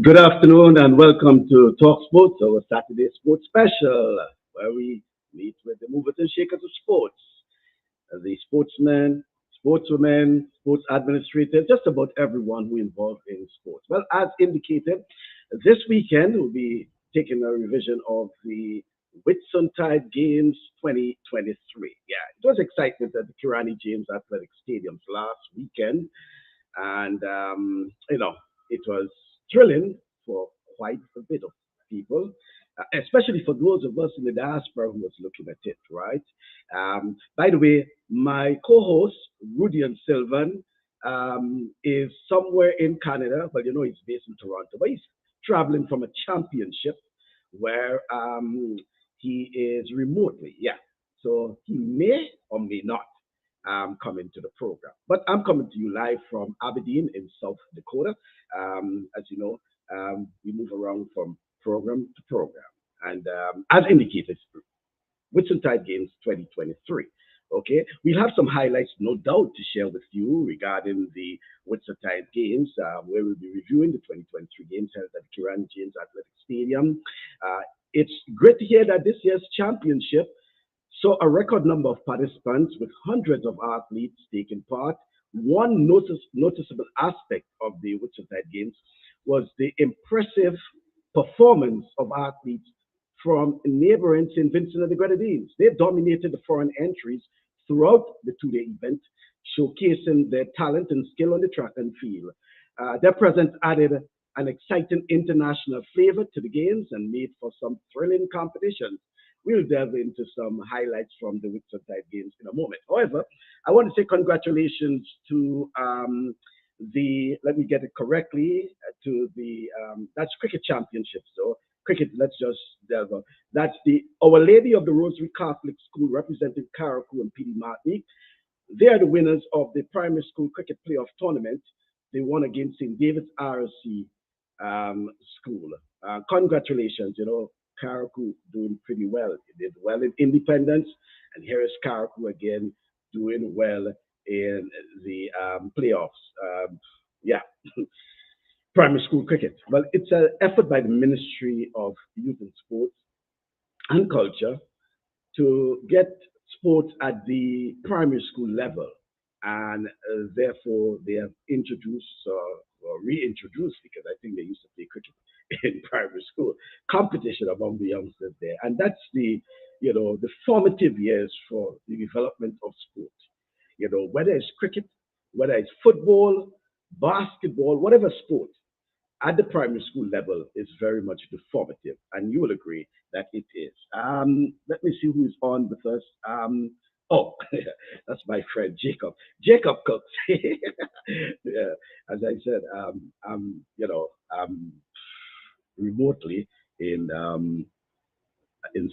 Good afternoon and welcome to TalkSports, our Saturday sports special, where we meet with the movers and shakers of sports, the sportsmen, sportswomen, sports administrators, just about everyone who involved in sports. Well, as indicated, this weekend we'll be taking a revision of the Whitsuntide Games 2023. Yeah, it was excitement at the Kirani James Athletic Stadium last weekend, and it was thrilling for quite a bit of people, especially for those of us in the diaspora who was looking at it, right? By the way, my co-host, Rudy and Sylvan, is somewhere in Canada, but he's based in Toronto, but he's traveling from a championship where he is remotely, yeah. So he may or may not coming to the program. But I'm coming to you live from Aberdeen in South Dakota. As you know, we move around from program to program. And as indicated, Whitsuntide Games 2023. Okay, we'll have some highlights, no doubt, to share with you regarding the Whitsuntide Games, where we'll be reviewing the 2023 games held at the Kirani James Athletic Stadium. It's great to hear that this year's championship saw a record number of participants with hundreds of athletes taking part. One noticeable aspect of the Whitsuntide Games was the impressive performance of athletes from neighboring St Vincent and the Grenadines. They dominated the foreign entries throughout the two-day event, showcasing their talent and skill on the track and field. Their presence added an exciting international flavor to the games and made for some thrilling competitions. We'll delve into some highlights from the Whitsuntide Games in a moment. However, I want to say congratulations to let me get it correctly, to the, that's cricket championships, so cricket, let's just delve on. That's the Our Lady of the Rosary Catholic School representing Karakou and PD Martinique. They are the winners of the primary school cricket playoff tournament. They won against St. David's RC school. Congratulations, Karakou doing pretty well. It did well in independence, and here is Karakou again doing well in the playoffs. Primary school cricket. Well, it's an effort by the Ministry of Youth and Sports and Culture to get sports at the primary school level, and therefore they have introduced or reintroduced, because I think they used to play cricket in primary school, competition among the youngsters there. And that's the formative years for the development of sport. Whether it's cricket, whether it's football, basketball, whatever sport, at the primary school level is very much the formative. And you will agree that it is. Let me see who is on with us. That's my friend Jacob. Jacob Cooks. Yeah, as I said, I'm remotely in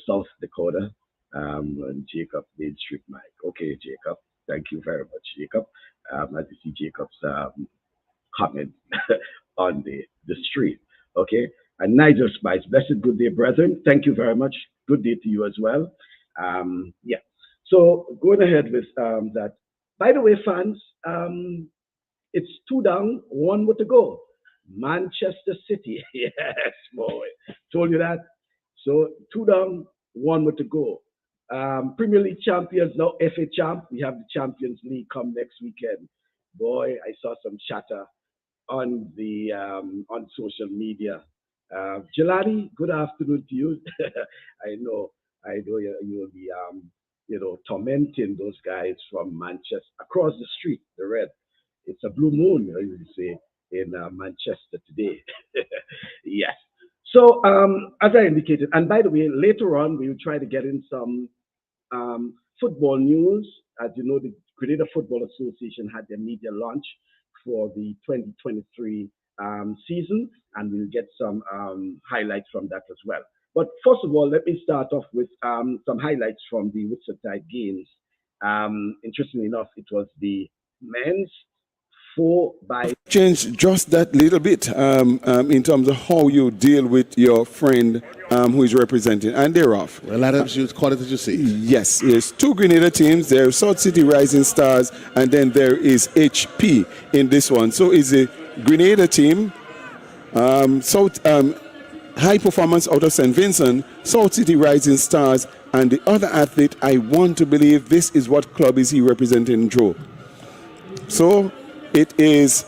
South Dakota, and Jacob Main Street Mike. Okay, Jacob, thank you very much, Jacob. As you see Jacob's comment on the street. Okay, and Nigel Spice, blessed good day, brethren. Thank you very much. Good day to you as well. Yeah. So going ahead with that. By the way, fans, it's 2 down, 1 more to go. Manchester City, yes, boy, told you that. So 2 down, 1 more to go. Premier League champions, now FA champ. We have the Champions League come next weekend. Boy, I saw some chatter on the on social media. Jelani, good afternoon to you. I know you will be tormenting those guys from Manchester across the street. The red, it's a blue moon, you say, in Manchester today. Yes. So as I indicated, and by the way, later on we will try to get in some football news. As you know, the Grenada Football Association had their media launch for the 2023 season, and we'll get some highlights from that as well. But first of all, let me start off with some highlights from the Whitsuntide Games. Interestingly enough, it was the men's 4x. Change just that little bit in terms of how you deal with your friend who is representing, and they're off. Well, Adams, you call it as you see. Yes, there's 2 Grenada teams. There's South City Rising Stars, and then there is HP in this one. So it's a Grenada team High Performance out of St Vincent, South City Rising Stars, and the other athlete, I want to believe this is what club is he representing, Joe. So it is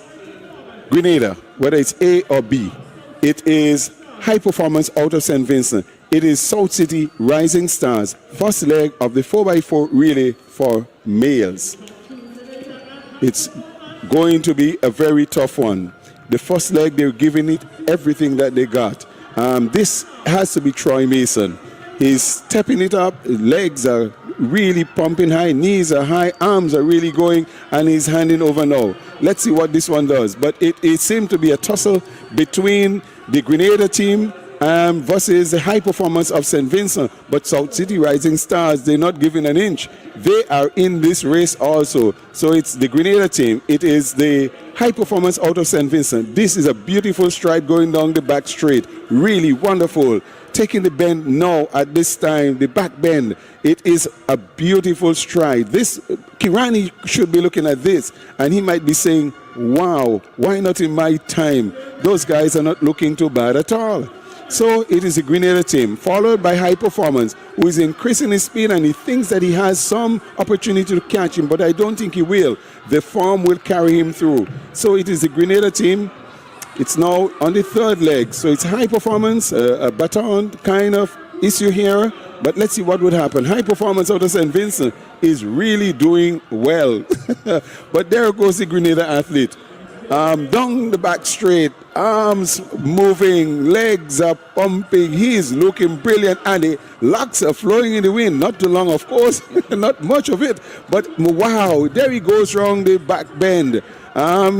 Grenada, whether it's A or B. It is High Performance out of St Vincent. It is South City Rising Stars, first leg of the 4x4 relay for males. It's going to be a very tough one. The first leg, they're giving it everything that they got. This has to be Troy Mason. He's stepping it up. Legs are really pumping high. Knees are high. Arms are really going. And he's handing over now. Let's see what this one does. But it seemed to be a tussle between the Grenada team versus the High Performance of St. Vincent. But South City Rising Stars, they're not giving an inch. They are in this race also. So it's the Grenada team. It is the High Performance out of St. Vincent. This is a beautiful stride going down the back straight. Really wonderful. Taking the bend now at this time, the back bend. It is a beautiful stride. This Kirani should be looking at this and he might be saying, wow, why not in my time? Those guys are not looking too bad at all. So it is the Grenada team, followed by High Performance, who is increasing his speed and he thinks that he has some opportunity to catch him, but I don't think he will. The form will carry him through. So it is the Grenada team. It's now on the third leg. So it's High Performance, a baton kind of issue here. But let's see what would happen. High Performance out of St. Vincent is really doing well. But there goes the Grenada athlete. Down the back straight, arms moving, legs are pumping. He is looking brilliant, and the locks are flowing in the wind. Not too long, of course, not much of it, but wow, there he goes round the back bend.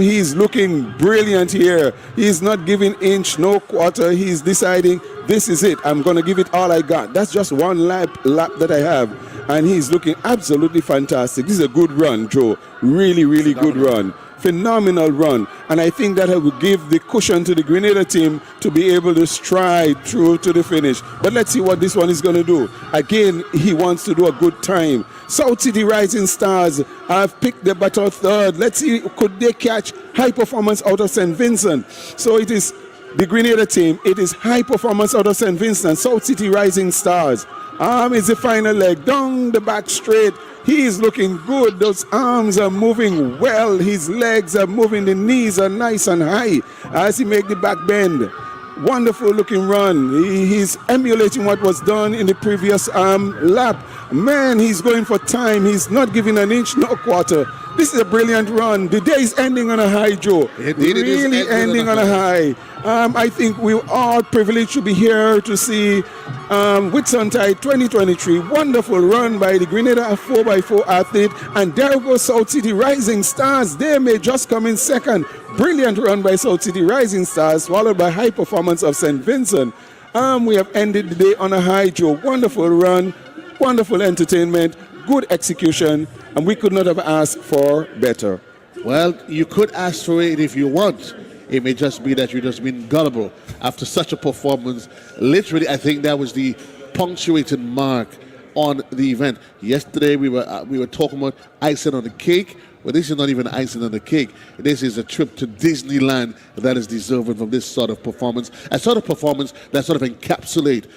He's looking brilliant here. He's not giving inch, no quarter. He's deciding, this is it. I'm going to give it all I got. That's just one lap that I have, and he's looking absolutely fantastic. This is a good run, Joe. Really, really good run. Phenomenal run, and I think that will give the cushion to the Grenada team to be able to stride through to the finish. But let's see what this one is going to do. Again, he wants to do a good time. South City Rising Stars have picked the baton third. Let's see, could they catch High Performance out of St. Vincent? So it is the Grenada team. It is High Performance out of St. Vincent. South City Rising Stars. Is the final leg. Down the back straight. He is looking good. Those arms are moving well. His legs are moving. The knees are nice and high as he makes the back bend. Wonderful looking run. He's emulating what was done in the previous lap. Man, he's going for time. He's not giving an inch, no quarter. This is a brilliant run. The day is ending on a high, Joe. Indeed, really ending on a high. I think we are privileged to be here to see Whitsuntide 2023. Wonderful run by the Grenada 4x4 athlete. And there goes South City Rising Stars. They may just come in second. Brilliant run by South City Rising Stars, followed by High Performance of St. Vincent. We have ended the day on a high, Joe. Wonderful run, wonderful entertainment, good execution, and we could not have asked for better. Well, you could ask for it if you want. It may just be that you've just been gullible after such a performance. Literally, I think that was the punctuating mark on the event. Yesterday, we were talking about icing on the cake. Well, this is not even icing on the cake. This is a trip to Disneyland that is deserving from this sort of performance. A sort of performance that sort of encapsulate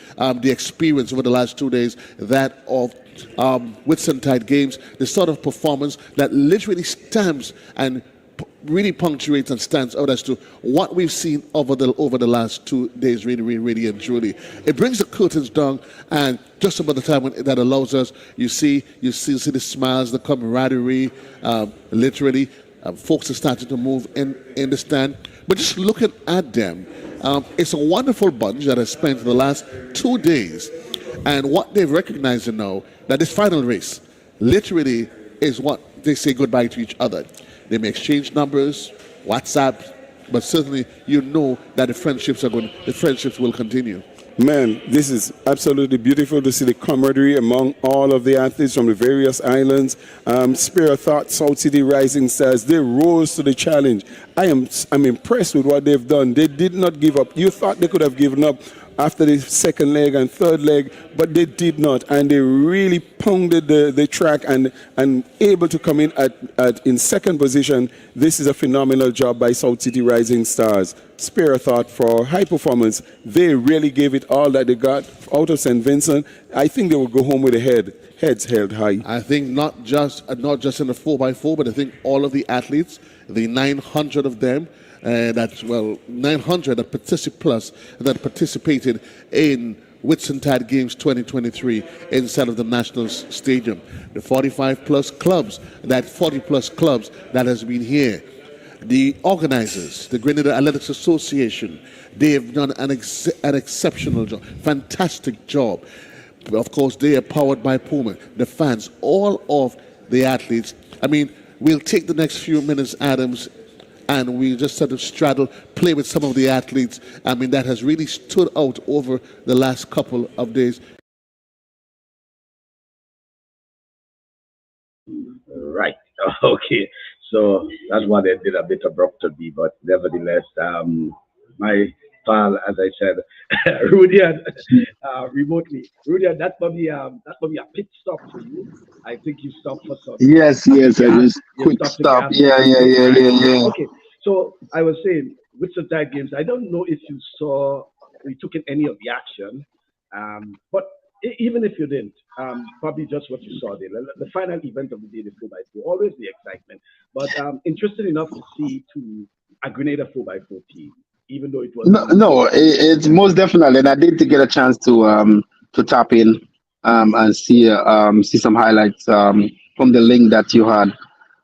the experience over the last 2 days, that of Whitsuntide Games, the sort of performance that literally stamps and really punctuates and stands out as to what we've seen over the last 2 days, really and truly. It brings the curtains down, and just about the time when that allows us, you see the smiles, the camaraderie, literally. Folks are starting to move in the stand. But just looking at them, it's a wonderful bunch that has spent the last 2 days. And what they've recognized now, that this final race literally is what they say goodbye to each other. They may exchange numbers, WhatsApp, but certainly you know that the friendships will continue. Man, this is absolutely beautiful to see the camaraderie among all of the athletes from the various islands. Spare Thought, South City Rising Stars, they rose to the challenge. I'm impressed with what they've done. They did not give up. You thought they could have given up after the second leg and third leg, but they did not, and they really pounded the track and able to come in in second position. This is a phenomenal job by South City Rising Stars. Spare a thought for high performance. They really gave it all that they got out of St Vincent. I think they will go home with heads held high. I think not just in the 4x4, but I think all of the athletes, the 900 of them, 900 that participated in Whitsuntide Games 2023 inside of the National Stadium. The 45 plus clubs, that 40 plus clubs that has been here. The organizers, the Grenada Athletic Association, they have done an exceptional job, fantastic job. Of course, they are powered by Puma, the fans, all of the athletes. I mean, we'll take the next few minutes, Adams, and we just sort of straddle, play with some of the athletes. I mean, that has really stood out over the last couple of days. Right. Okay. So that's what they did a bit abrupt to me, but nevertheless, my pal, as I said, Rudian, remotely. Rudian, that's probably a pit stop for you. I think you stopped for some. Yes, I just quick stopped the stop. gas. Yeah. Okay, so I was saying, with the tag games, I don't know if you took in any of the action, but even if you didn't, probably just what you saw there. The final event of the day, the 4x4, always the excitement. But interested enough to see a Grenada 4x4 team, even though it was it's most definitely, and I did get a chance to tap in and see some highlights from the link that you had,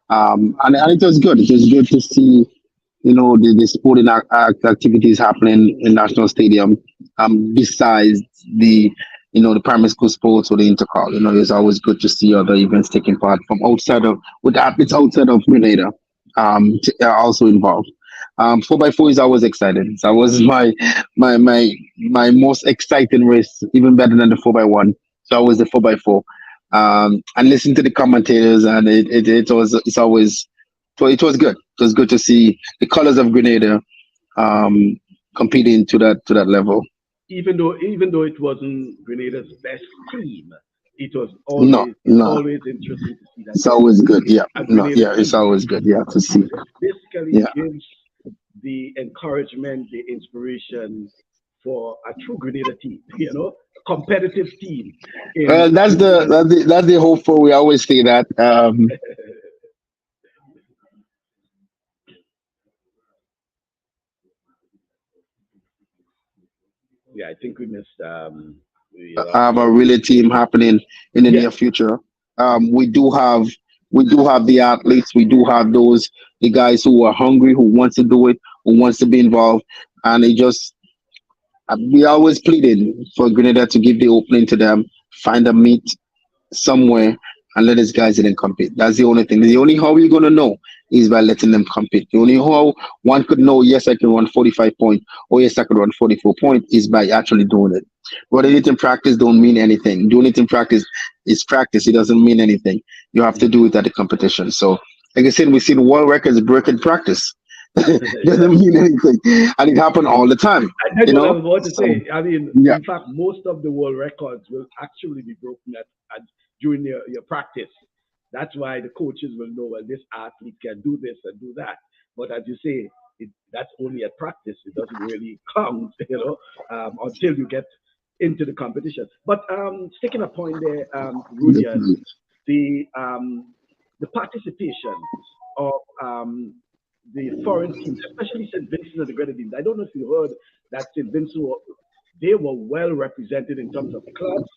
and it was good. It was good to see the sporting activities happening in National Stadium. Besides the primary school sports or the intercol, it's always good to see other events taking part from with athletes outside of Grenada, also involved. 4x4 is always exciting. That was my most exciting race, even better than the 4x1. So always the 4x4. And listen to the commentators, and it was good. It was good to see the colors of Grenada competing to that level. Even though it wasn't Grenada's best team, it was always interesting to see that. It's always good, it's always good, to see. This basically gives the encouragement, the inspiration for a true Grenada team, a competitive team. Well, that's the hope for. We always say that. Yeah, I think we missed. Have a relay team happening in the near future. We do have the athletes. We do have the guys who are hungry, who wants to do it, who wants to be involved, and we always pleading for Grenada to give the opening to them, find a meet somewhere, and let these guys in and compete. That's the only thing. The only how we're gonna know is by letting them compete. The only how one could know, yes, I can run 45 points, or yes, I could run 44 points, is by actually doing it. Running it in practice don't mean anything. Doing it in practice is practice. It doesn't mean anything. You have to do it at the competition. So, like I said, we see the world records break in practice. Doesn't mean anything, and it happened all the time. That's what I was about to say. I mean, in fact, most of the world records will actually be broken during your practice. That's why the coaches will know, well, this athlete can do this and do that. But as you say, that's only at practice. It doesn't really count, until you get into the competition. But sticking a point there, Rudian, the participation of the foreign teams, especially St Vincent and the Grenadines. I don't know if you heard that St Vincent, they were well represented in terms of clubs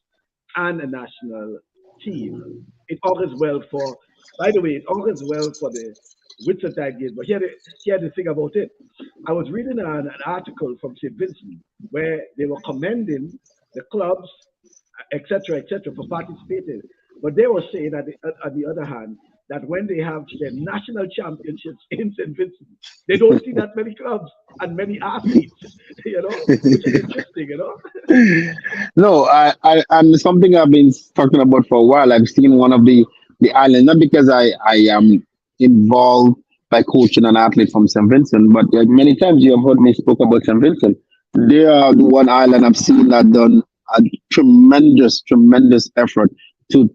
and a national team. It augurs well for, by the way, it augurs well for the Whitsuntide Games. But here the thing about it. I was reading an article from St Vincent where they were commending the clubs, etc., for participating. But they were saying that on the other hand, that when they have their national championships in St. Vincent, they don't see that many clubs and many athletes, which is interesting, No, and something I've been talking about for a while. I've seen one of the islands, not because I am involved by coaching an athlete from St. Vincent, but many times you have heard me spoke about St. Vincent. They are the one island I've seen that done a tremendous effort to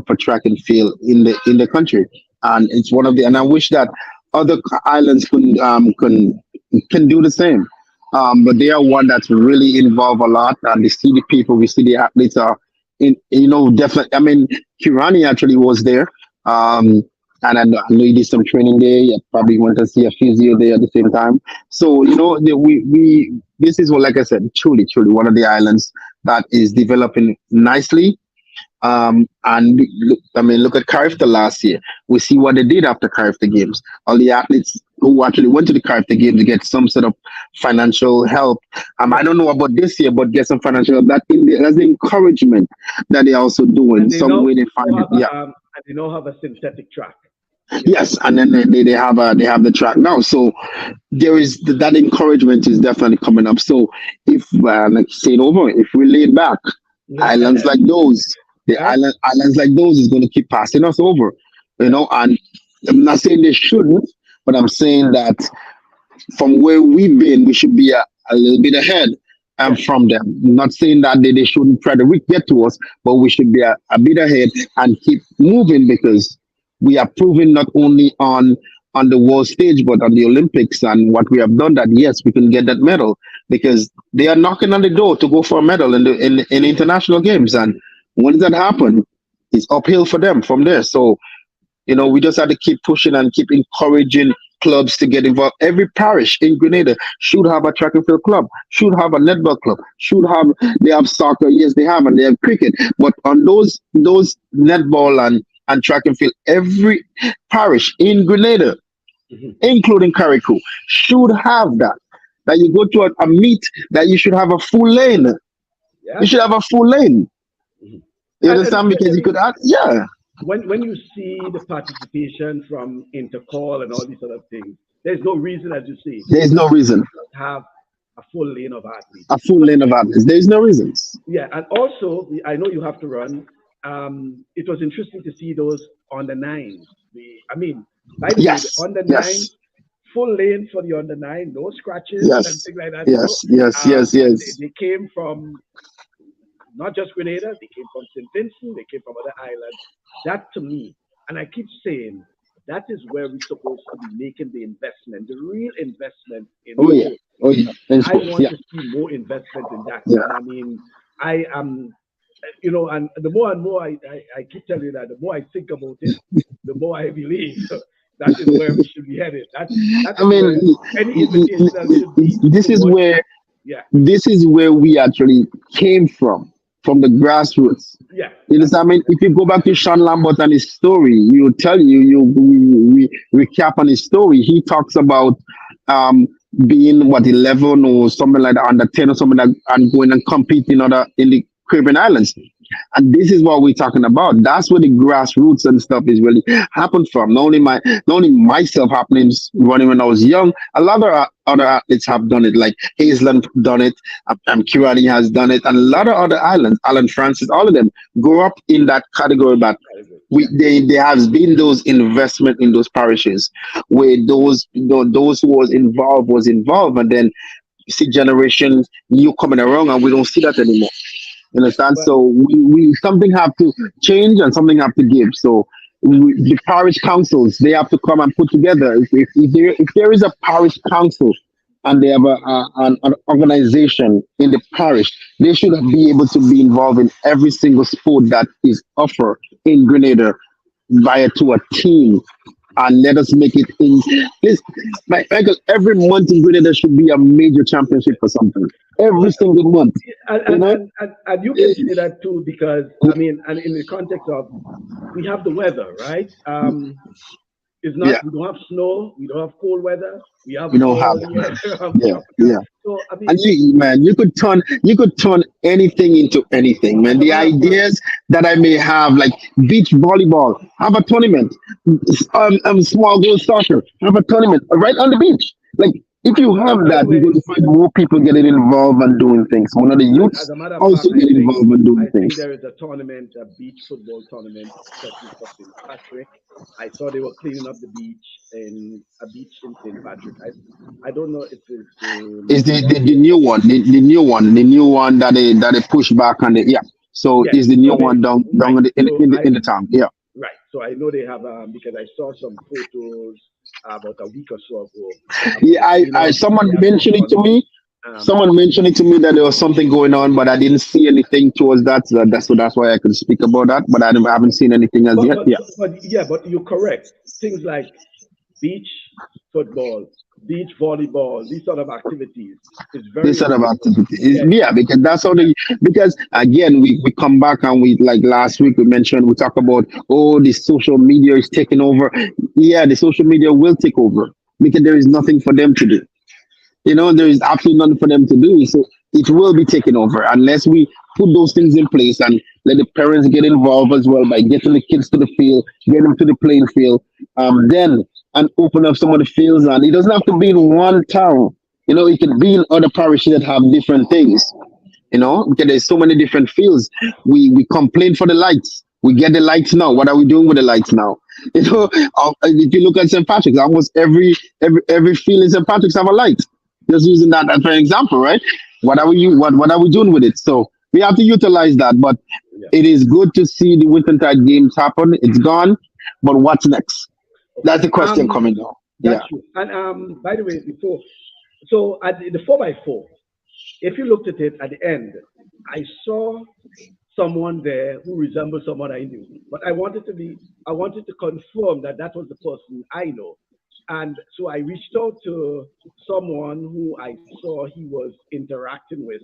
for track and field in the country, and it's one of the. And I wish that other islands can do the same. But they are one that's really involved a lot, and we see the people, we see the athletes are definitely. I mean, Kirani actually was there. And I know he did some training there. You probably went to see a physio there at the same time. So we this is what, like I said, truly one of the islands that is developing nicely. And look, I mean, look at Carifta last year. We see what they did after Carifta Games. All the athletes who actually went to the Carifta Games to get some sort of financial help. I don't know about this year, but get some financial help. That's the encouragement that they're also doing. Some way they find it. Yeah. And they now have a synthetic track. Yes, and then they have the track now. So there is that encouragement is definitely coming up. So if like you said over, if we laid back, islands like those, islands like those is going to keep passing us over, And I'm not saying they shouldn't, but I'm saying that from where we've been, we should be a little bit ahead from them. I'm not saying that they shouldn't try to get to us, but we should be a bit ahead and keep moving because we are proving not only on the world stage, but on the Olympics and what we have done that, yes, we can get that medal because they are knocking on the door to go for a medal in international games. And when that happens, it's uphill for them from there. So, we just have to keep pushing and keep encouraging clubs to get involved. Every parish in Grenada should have a track and field club, should have a netball club, they have soccer, yes, they have, and they have cricket. But on those netball and track and field, every parish in Grenada, including Carriacou, should have that. That you go to a meet, that you should have a full lane. Yeah. You should have a full lane. You understand? Because you could add, When you see the participation from Intercall and all these other things, there's no reason, as you say. There's no reason. To have a full lane of athletes. A full lane of athletes. There's no reasons. Yeah, and also, I know you have to run. It was interesting to see those on the nine. By the way, the under nine, full lane for the under nine, no scratches and things like that. Yes. They came from not just Grenada, they came from St Vincent, they came from other islands. That to me, and I keep saying, that is where we're supposed to be making the investment, the real investment in sport. I want to see more investment in that. Yeah. And I mean, I am. And the more and more I keep telling you that, the more I think about it, the more I believe that is where we should be headed. This is where we actually came from the grassroots. Yeah. You know, I mean, if you go back to Sean Lambert and his story, he'll tell we recap on his story. He talks about being 11 or something like that, under 10 or something like, and going and competing in the Caribbean islands. And this is what we're talking about. That's where the grassroots and stuff is really happened from. Not only myself happening running when I was young, a lot of other athletes have done it, like Hazelland done it, Kirani has done it, and a lot of other islands, Alan Francis, all of them grew up in that category. But there has been those investment in those parishes where those who was involved, and then you see generations new coming around, and we don't see that anymore. You understand? So we something have to change and something have to give. So the parish councils, they have to come and put together. If there is a parish council and they have an organization in the parish, they should be able to be involved in every single sport that is offered in Grenada to a team. And let us make it in this. Michael, every month in Grenada should be a major championship for something. Every single month. And you can see that too, because and in the context of we have the weather, right? It's not we don't have snow, we don't have cold weather, we don't have So you could turn anything into anything, man. The ideas that I may have, like beach volleyball, have a tournament, small girl soccer, have a tournament right on the beach. Like If you have By the that, you're way, going to find more people getting involved and doing things. One of the and youths as a matter of also fact, get involved and doing I things. think there is a tournament, a beach football tournament, especially for St. Patrick. I saw they were cleaning up the beach in a beach in St. Patrick. I don't know if it's Is the Montreal. new one, the new one that they push back on the, yeah. So Yes. is the new So they one down right. in the So in the town, yeah. right. So I know they have because I saw some photos about a week or so ago about Yeah, the I cleanup. someone They have this mentioned it to tournament. me. Um, Someone mentioned it to me that there was something going on, but I didn't see anything towards that. So that's why I could speak about that. But I haven't seen anything as but yet. but Yeah, but yeah, but you're correct. Things like beach football, beach volleyball, these sort of activities is this very sort of important. activity is, Yes, yeah, because that's how the, because again we come back and we, like last week we mentioned, we talk about, oh, the social media is taking over. Yeah, the social media will take over because there is nothing for them to do. There is absolutely nothing for them to do. So it will be taken over unless we put those things in place and let the parents get involved as well by getting the kids to the field, getting them to the playing field, then and open up some of the fields. And it doesn't have to be in one town. It can be in other parishes that have different things. Because there's so many different fields. We complain for the lights. We get the lights now. What are we doing with the lights now? If you look at St. Patrick's, almost every field in St. Patrick's have a light. Just using that as an example, right? What are we doing with it? So we have to utilize that. But yeah. it is good to see the Whitsuntide Games happen. It's gone, but what's next? Okay. That's the question coming now. That's Yeah. true. And by the way, before, so at the 4x4, if you looked at it at the end, I saw someone there who resembled someone I knew. But I wanted to confirm that that was the person I know. And so I reached out to someone who I saw he was interacting with.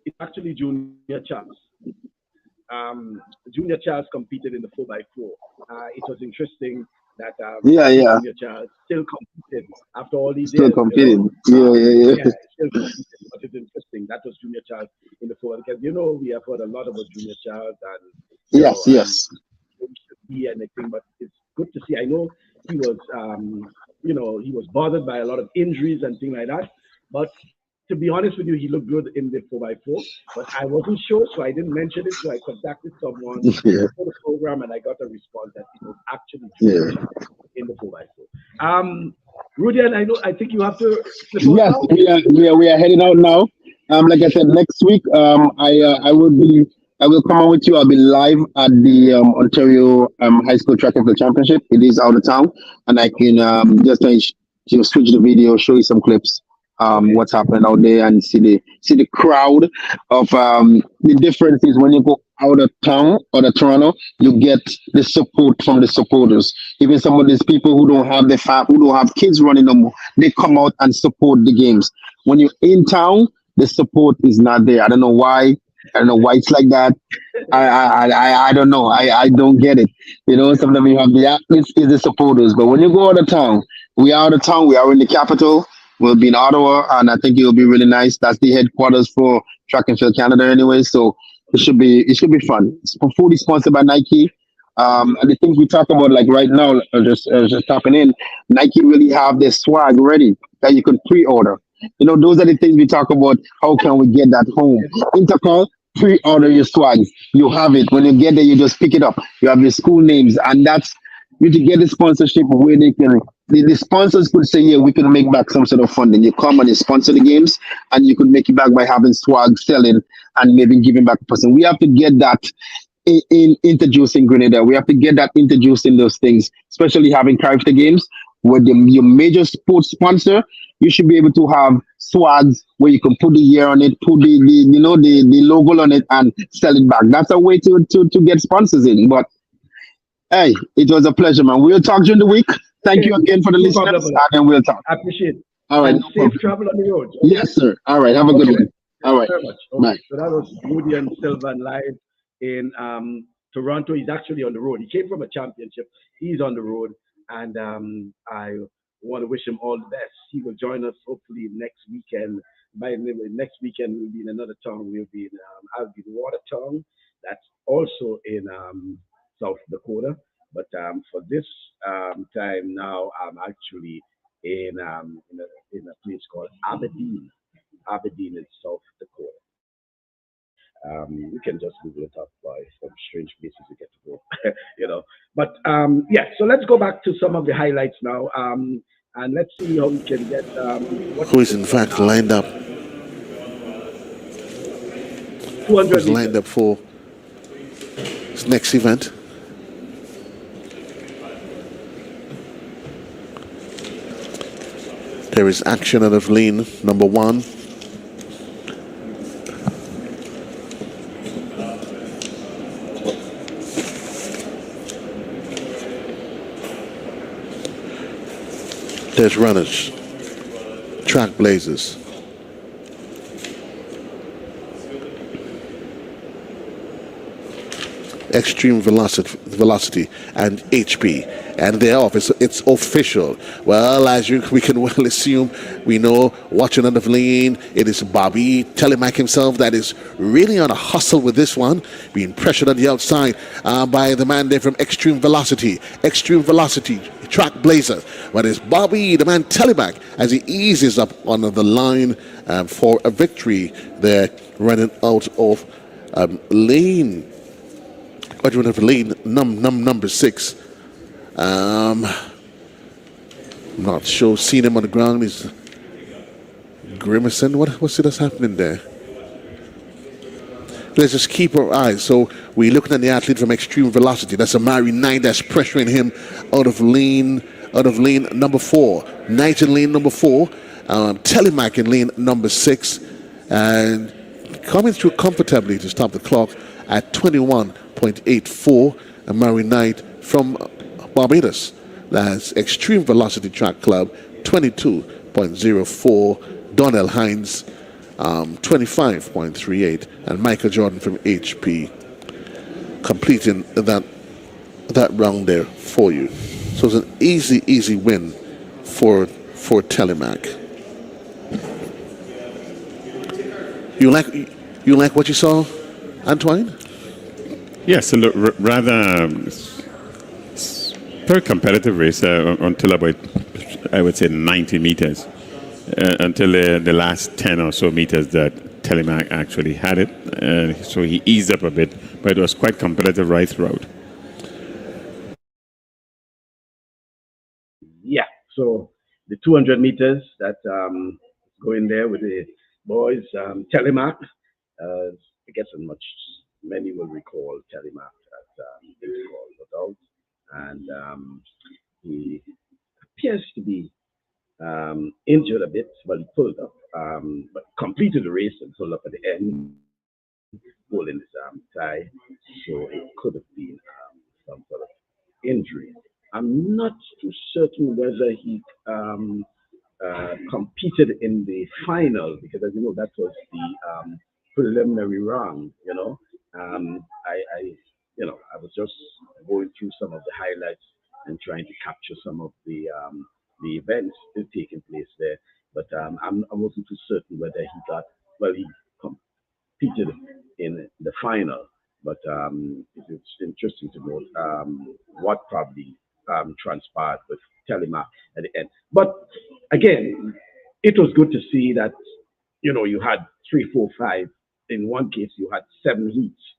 It's actually Junior Charles. Junior Charles competed in the 4x4. It was interesting that Yeah, yeah. Junior Charles still competed after all these Still years, competing. Yeah, yeah, Yeah, yeah. still competed. But it's interesting. That was Junior Charles in the 4 because we have heard a lot about Junior Charles and Yes, and yes. who he should be and everything. But it's good to see. I know he was he was bothered by a lot of injuries and things like that. But to be honest with you, he looked good in the 4x4. But I wasn't sure, so I didn't mention it. So I contacted someone Yeah, before the program, and I got a response that it was actually Junior yeah. Charles in the 4x4. Rudy, and I think you have to slip out Yes, now. we are heading out now. Like I said, next week, I will come on with you. I'll be live at the Ontario High School Track and Field Championship. It is out of town, and I can just switch the video, show you some clips, Okay. what's happening out there, and see the crowd of the difference is when you go out of town or the Toronto, you get the support from the supporters. Even some of these people who don't have kids running no more, they come out and support the games. When you're in town, the support is not there. I don't know why. I don't know why it's like that. I don't know. I don't get it. Sometimes you have the athletes is the supporters, but when you go out of town, we are out of town. We are in the capital. We'll be in Ottawa, and I think it will be really nice. That's the headquarters for Track and Field Canada, anyway. So it should be fun. Food is sponsored by Nike. And the things we talk about, like right now, just tapping in, Nike really have their swag ready that you can pre-order. Those are the things we talk about. How can we get that home? Intercall, pre-order your swag. You have it. When you get there, you just pick it up. You have your school names, and that's you to get the sponsorship where they can. The sponsors could say, yeah, we can make back some sort of funding. You come and you sponsor the games, and you could make it back by having swag selling and maybe giving back a person. We have to get that in introducing Grenada. We have to get that introduced in those things, especially having character games where your major sports sponsor, you should be able to have swags where you can put the year on it, put the logo on it and sell it back. That's a way to get sponsors in. But hey, it was a pleasure, man. We'll talk during the week. Thank Okay. you again for the No problem, listeners, brother. and then we'll talk. I appreciate it. All right, And no safe problem. travel on the road. Okay. Yes, sir. All right, have a good Okay one. then. All Thank you right, very much. bye. Okay. So that was Rudy and Sylvan live in Toronto. He's actually on the road. He came from a championship. He's on the road, and I want to wish him all the best. He will join us hopefully next weekend. By the way, next weekend we'll be in another town. We'll be in I'll be in Watertown. That's also in South Dakota. But for this time now, I'm actually in a place called Aberdeen. Aberdeen in South Dakota. You can just Google it up by some strange places you get to go, But yeah, so let's go back to some of the highlights now, and let's see how we can get what Who is in fact lined up? 200 Who's lined up for this next event? There is action out of lane number 1. There's runners, track blazers. Extreme velocity and HP, and they're off. It's official. Well, as we can well assume, we know watching on the lane, it is Bobby Telemack himself that is really on a hustle with this one, being pressured on the outside by the man there from Extreme Velocity track blazer. But it's Bobby, the man Telemack, as he eases up on the line for a victory there, running out of lane. But you have lane number 6. I'm not sure. Seen him on the ground. He's grimacing. What's it that's happening there? Let's just keep our eyes. So we're looking at the athlete from Extreme Velocity. That's Amari Knight that's pressuring him out of lane number 4. Knight in lane number 4. Telemack in lane number 6. And coming through comfortably to stop the clock at 21.84. Amari Knight from Barbados. That's Extreme Velocity Track Club, 22.04. Donnell Hines, 25.38. And Michael Jordan from HP completing that round there for you. So it's an easy win for Telemack. You like what you saw, Antoine? Yes, rather very competitive race until about, I would say, 90 meters. Until the last 10 or so meters that Telemack actually had it. So he eased up a bit, but it was quite competitive right throughout. Yeah, so the 200 meters that going there with the boys, Telemack, I guess many will recall Telemack as big call, no doubt. And he appears to be injured a bit, but he pulled up, but completed the race and pulled up at the end, holding his thigh. So it could have been some sort of injury. I'm not too certain whether he competed in the final, because as you know, that was the preliminary round. I was just going through some of the highlights and trying to capture some of the events still taking place there. But I wasn't too certain whether he competed in the final. But it's interesting to note what probably transpired with Telemack at the end. But again, it was good to see that, you had 3, 4, 5. In one case, you had 7 heats,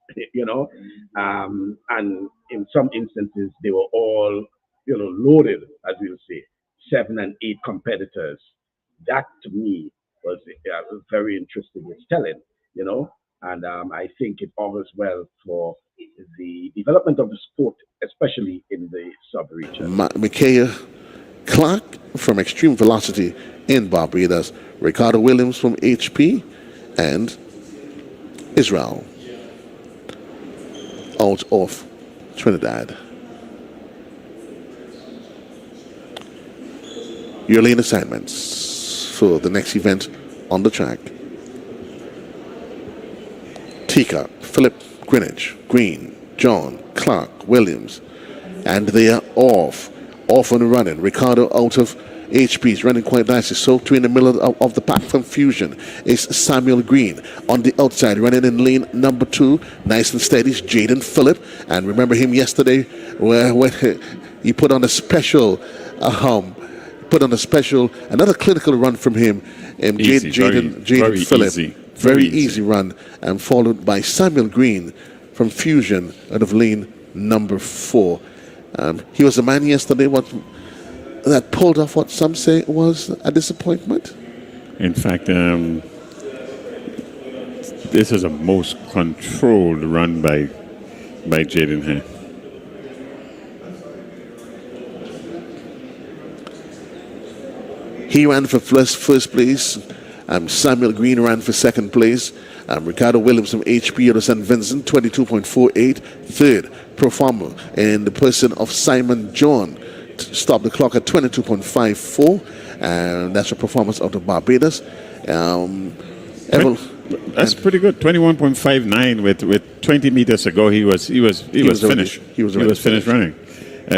and in some instances, they were all, loaded, as we'll say, 7 and 8 competitors. That, to me, was very interesting. It's telling, and I think it augurs well for the development of the sport, especially in the sub-region. Micaiah Clark from Extreme Velocity in Barbados, Ricardo Williams from HP, and Israel out of Trinidad. Your lane assignments for the next event on the track. Tika, Philip, Greenwich, Green, John, Clark, Williams, and they are off and running. Ricardo out of HP is running quite nicely. So too in the middle of the pack from Fusion is Samuel Green. On the outside, running in lane number 2, nice and steady, is Jaden Phillip. And remember him yesterday when he put on a special put on another clinical run from him. Jaden Phillip. Very easy run, and followed by Samuel Green from Fusion out of lane number 4. He was a man yesterday that pulled off what some say was a disappointment. In fact, this is a most controlled run by Jaden here. He ran for first place. Samuel Green ran for second place. Ricardo Williams from HP out of St Vincent, 22.48. Third performer in the person of Simon John. Stopped the clock at 22.54. And that's a performance out of Barbados. That's pretty good. 21.59 with 20 meters to go. He was finished. He was finished running.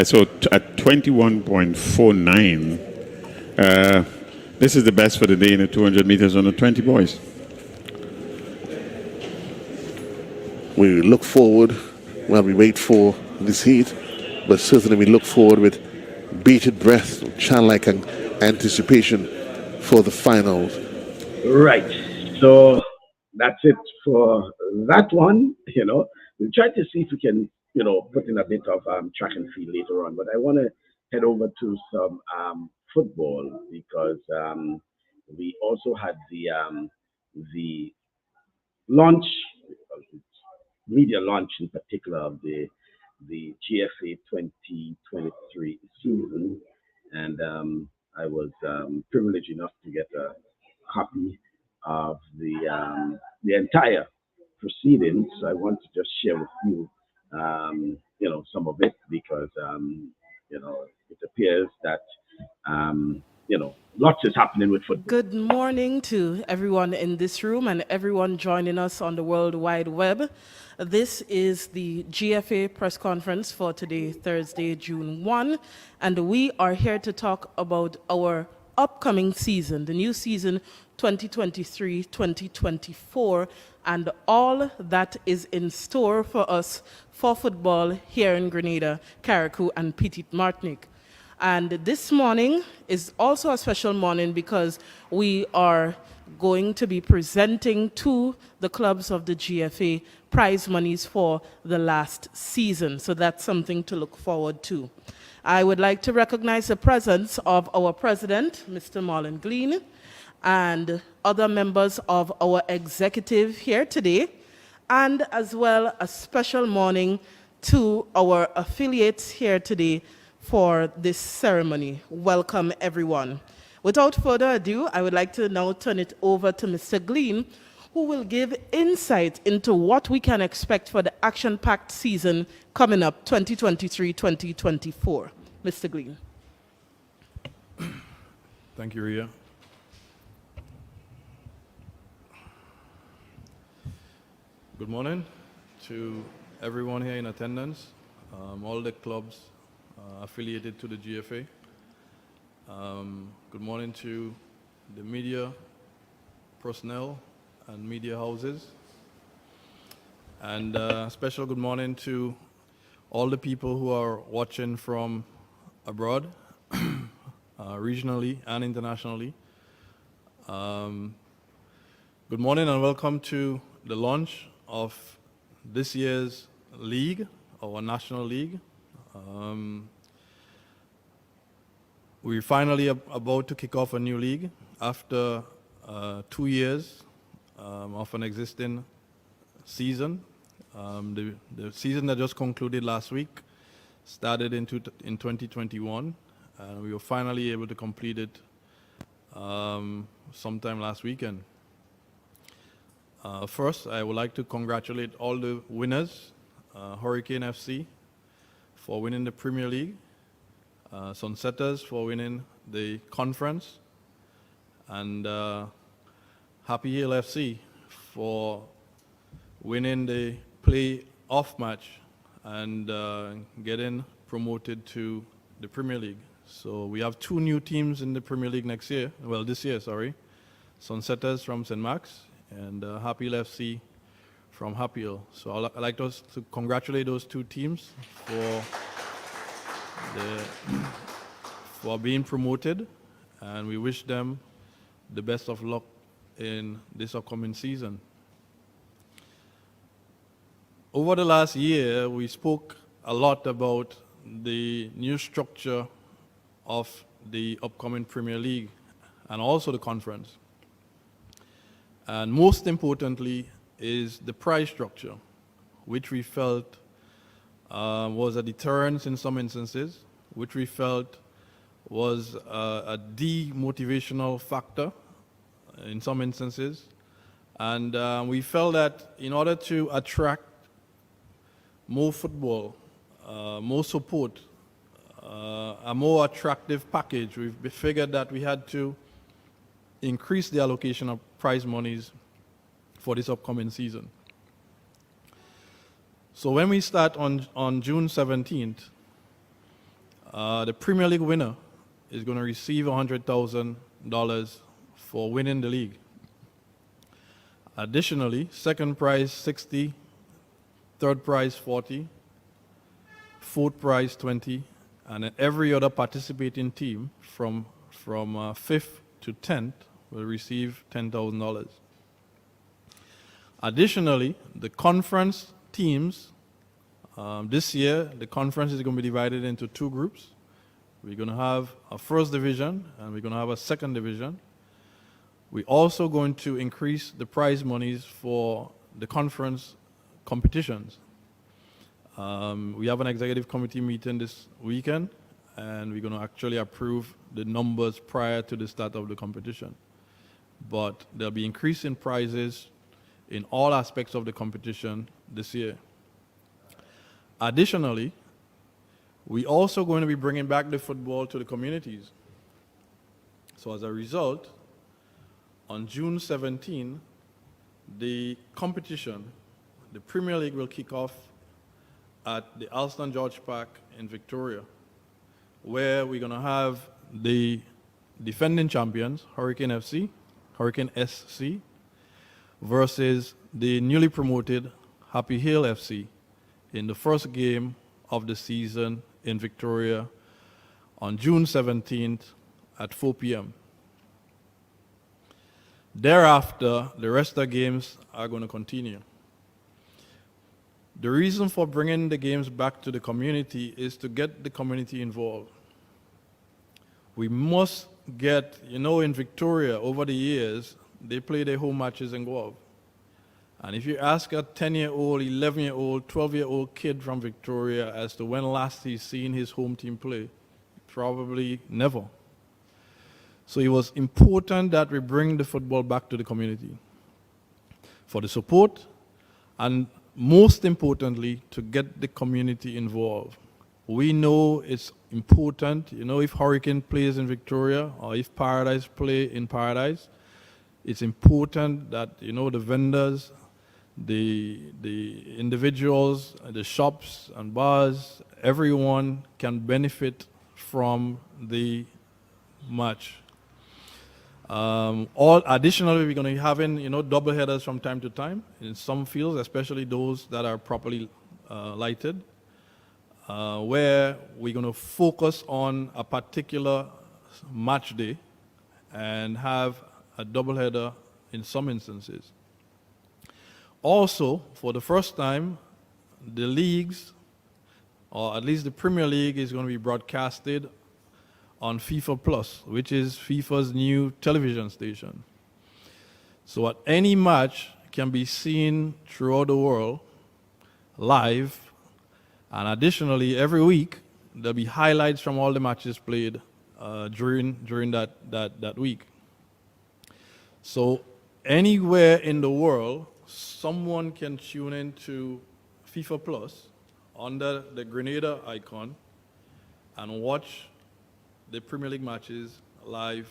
So at 21.49. This is the best for the day in the 200 meters on the 20 boys. We look forward while we wait for this heat, but certainly we look forward with bated breath, childlike anticipation for the finals. Right. So that's it for that one. We'll try to see if we can, put in a bit of track and field later on. But I want to head over to some football because we also had the launch, media launch in particular of the GFA 2023 season, and I was privileged enough to get a copy of the entire proceedings. So I want to just share with you, some of it because it appears that lots is happening with football. Good morning to everyone in this room and everyone joining us on the World Wide Web. This is the GFA press conference for today, Thursday, June 1, and we are here to talk about our upcoming season, the new season 2023-2024, and all that is in store for us for football here in Grenada, Carriacou, and Petite Martinique. And this morning is also a special morning because we are going to be presenting to the clubs of the GFA prize monies for the last season. So that's something to look forward to. I would like to recognize the presence of our president, Mr. Marlon Glean, and other members of our executive here today, and as well a special morning to our affiliates here today for this ceremony. Welcome, everyone. Without further ado, I would like to now turn it over to Mr. Glean, who will give insight into what we can expect for the action-packed season coming up 2023-2024. Mr. Glean. Thank you, Ria. Good morning to everyone here in attendance, all the clubs affiliated to the GFA. Good morning to the media personnel and media houses. And a special good morning to all the people who are watching from abroad, regionally and internationally. Good morning and welcome to the launch of this year's league, our national league. We're finally about to kick off a new league after 2 years of an existing season. The season that just concluded last week started in 2021, and we were finally able to complete it sometime last weekend. First, I would like to congratulate all the winners, Hurricane FC for winning the Premier League, Sunsetters for winning the conference, and Happy Hill FC for winning the play-off match and getting promoted to the Premier League. So we have 2 new teams in the Premier League this year, Sunsetters from St Max and Happy Hill FC from Happy Hill. So I'd like us to congratulate those 2 teams for being promoted, and we wish them the best of luck in this upcoming season. Over the last year, we spoke a lot about the new structure of the upcoming Premier League and also the conference. And most importantly is the prize structure, which we felt was a deterrence in some instances, which we felt was a demotivational factor in some instances. And we felt that in order to attract more football, more support, a more attractive package, we figured that we had to increase the allocation of prize monies for this upcoming season. So when we start on June 17th, the Premier League winner is going to receive $100,000 for winning the league. Additionally, second prize $60,000, third prize $40,000, fourth prize $20,000, and every other participating team from 5th to 10th will receive $10,000. Additionally, the conference teams, this year, the conference is going to be divided into two groups. We're going to have a first division and we're going to have a second division. We're also going to increase the prize monies for the conference competitions. We have an executive committee meeting this weekend, and we're going to actually approve the numbers prior to the start of the competition. But there'll be increasing prizes in all aspects of the competition this year. Additionally, we're also going to be bringing back the football to the communities. So as a result, on June 17, the competition, the Premier League, will kick off at the Alston George Park in Victoria, where we're going to have the defending champions, Hurricane SC, versus the newly promoted Happy Hill FC in the first game of the season in Victoria on June 17th at 4 p.m. Thereafter, the rest of the games are going to continue. The reason for bringing the games back to the community is to get the community involved. We must get, in Victoria, over the years, they play their home matches in Guelph. And if you ask a 10-year-old, 11-year-old, 12-year-old kid from Victoria as to when last he's seen his home team play, probably never. So it was important that we bring the football back to the community for the support and most importantly, to get the community involved. We know it's important, if Hurricane plays in Victoria or if Paradise play in Paradise, it's important that, the vendors, the individuals, the shops and bars, everyone can benefit from the match. Additionally, we're going to be having, double headers from time to time in some fields, especially those that are properly lighted, where we're going to focus on a particular match day and have a double header in some instances. Also, for the first time, the leagues, or at least the Premier League, is going to be broadcasted on FIFA Plus, which is FIFA's new television station. So at any match can be seen throughout the world, live, and additionally, every week, there'll be highlights from all the matches played during that week. So anywhere in the world, someone can tune into FIFA Plus under the Grenada icon and watch the Premier League matches live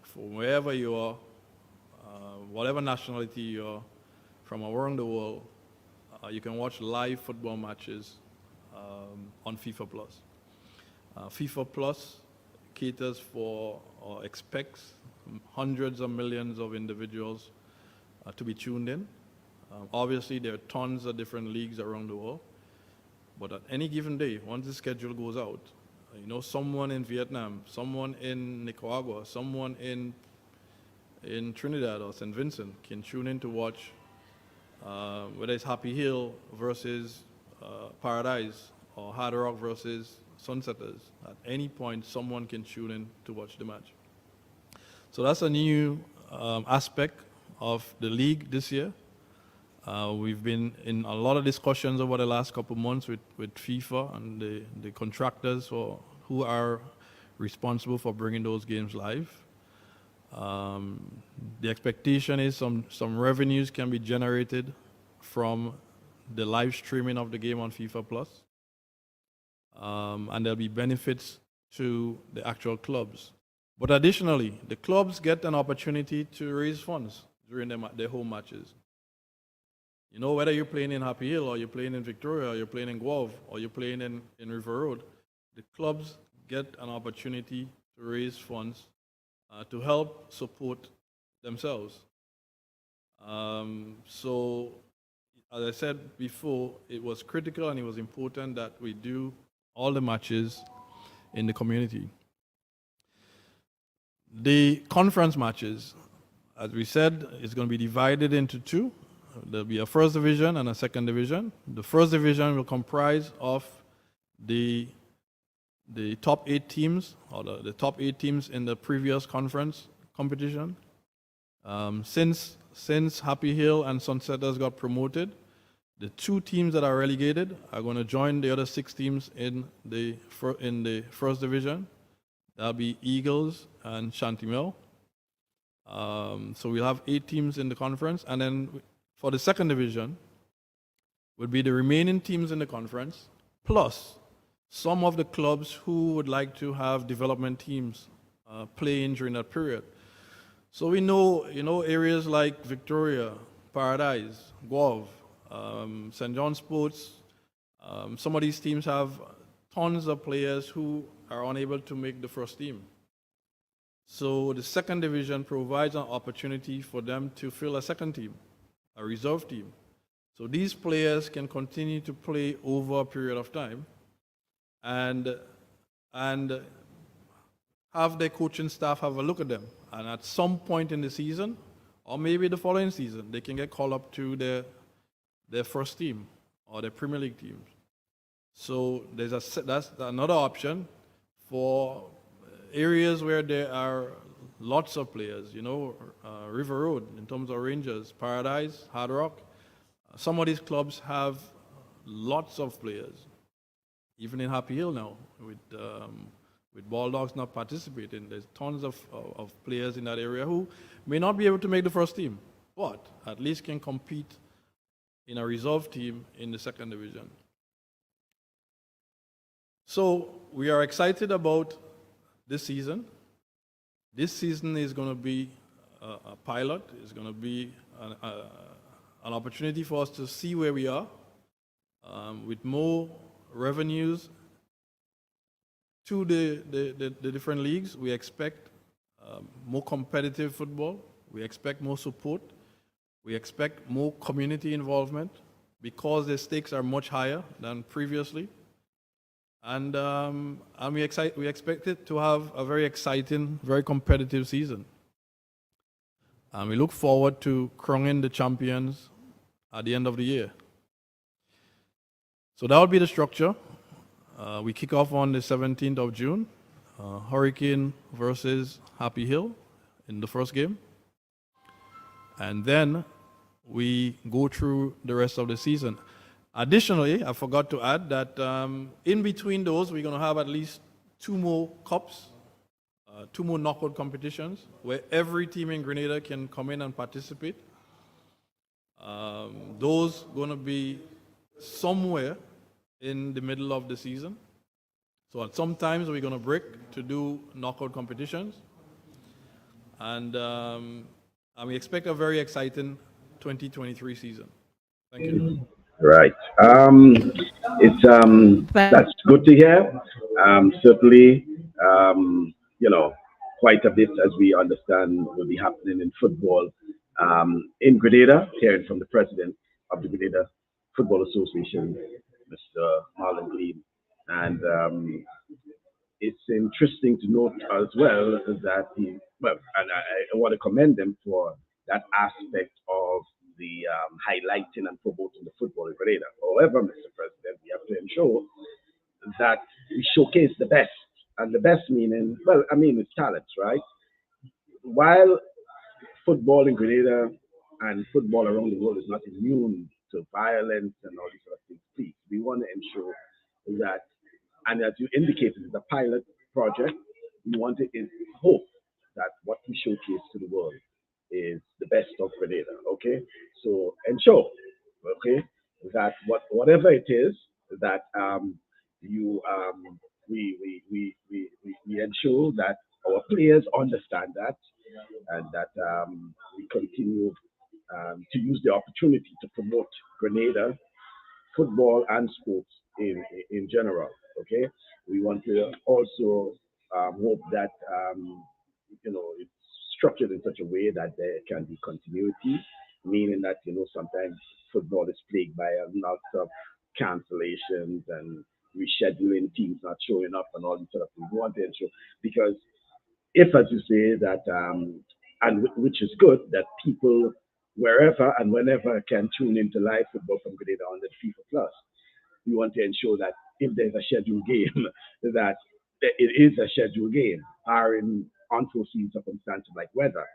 from wherever you are, whatever nationality you are, from around the world. You can watch live football matches on FIFA Plus. FIFA Plus caters for or expects hundreds of millions of individuals to be tuned in. Obviously, there are tons of different leagues around the world, but at any given day, once the schedule goes out, You know, someone in Vietnam, someone in Nicaragua, someone in Trinidad or St Vincent can tune in to watch whether it's Happy Hill versus Paradise or Hard Rock versus Sunsetters. At any point, someone can tune in to watch the match. So that's a new aspect of the league this year. We've been in a lot of discussions over the last couple of months with FIFA and the contractors who are responsible for bringing those games live. The expectation is some revenues can be generated from the live streaming of the game on FIFA Plus. And there'll be benefits to the actual clubs. But additionally, the clubs get an opportunity to raise funds during their home matches. You know, whether you're playing in Happy Hill or you're playing in Victoria or you're playing in Guelph or you're playing in River Road, the clubs get an opportunity to raise funds to help support themselves. So, as I said before, it was critical and it was important that we do all the matches in the community. The conference matches, as we said, is going to be divided into two. There'll be a first division and a second division. The first division will comprise of the top 8 teams, or the top 8 teams in the previous conference competition. Since Happy Hill and Sunsetters got promoted, the 2 teams that are relegated are going to join the other 6 teams in the first division. That'll be Eagles and Shantimel. So we'll have 8 teams in the conference, and then for the second division would be the remaining teams in the conference, plus some of the clubs who would like to have development teams playing during that period. So we know, areas like Victoria, Paradise, Guelph, St. John Sports, some of these teams have tons of players who are unable to make the first team. So the second division provides an opportunity for them to fill a second team, a reserve team. So these players can continue to play over a period of time and have their coaching staff have a look at them. And at some point in the season, or maybe the following season, they can get called up to their first team or their Premier League teams. So that's another option for areas where there are lots of players, River Road in terms of Rangers, Paradise, Hard Rock. Some of these clubs have lots of players. Even in Happy Hill now, with Bulldogs not participating, there's tons of players in that area who may not be able to make the first team, but at least can compete in a reserve team in the second division. So we are excited about this season. This season is going to be a pilot. It's going to be an opportunity for us to see where we are with more revenues to the different leagues. We expect more competitive football. We expect more support. We expect more community involvement because the stakes are much higher than previously. And we expect it to have a very exciting, very competitive season. And we look forward to crowning the champions at the end of the year. So that will be the structure. We kick off on the 17th of June. Hurricane versus Happy Hill in the first game. And then we go through the rest of the season. Additionally, I forgot to add that in between those, we're going to have at least 2 more cups, 2 more knockout competitions, where every team in Grenada can come in and participate. Those going to be somewhere in the middle of the season. So at some times we're going to break to do knockout competitions. And we expect a very exciting 2023 season. Thank you. Right. That's good to hear. Certainly, quite a bit, as we understand, will be happening in football in Grenada. Hearing from the president of the Grenada Football Association, Mr. Marlon Glean, and it's interesting to note as well that and I want to commend them for that aspect of the highlighting and promoting the football in Grenada. However, Mr. President, we have to ensure that we showcase the best, and the best meaning, well, I mean, it's talents, right? While football in Grenada and football around the world is not immune to violence and all these sort of things, please, we want to ensure that, and as you indicated, it's a pilot project. We want to hope that what we showcase to the world is the best of Grenada. Okay, so ensure, okay, that whatever it is that you we ensure that our players understand that, and that we continue to use the opportunity to promote Grenada football and sports in general. Okay, we want to also hope that it's structured in such a way that there can be continuity, meaning that sometimes football is plagued by a lot of cancellations and rescheduling, teams not showing up, and all these sort of things. We want to ensure, because if, as you say, that and which is good, that people wherever and whenever can tune into live football from Grenada on the FIFA Plus. We want to ensure that if there's a scheduled game, that it is a scheduled game, barring unforeseen circumstances like weather.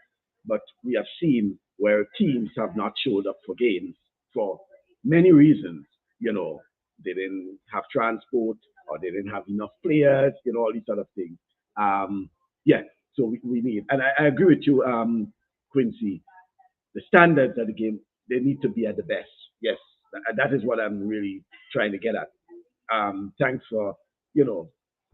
But we have seen where teams have not showed up for games for many reasons. They didn't have transport, or they didn't have enough players, all these sort of things. Yeah, so we need, and I agree with you, Quincy. The standards of the game, they need to be at the best. Yes, that is what I'm really trying to get at. Thanks for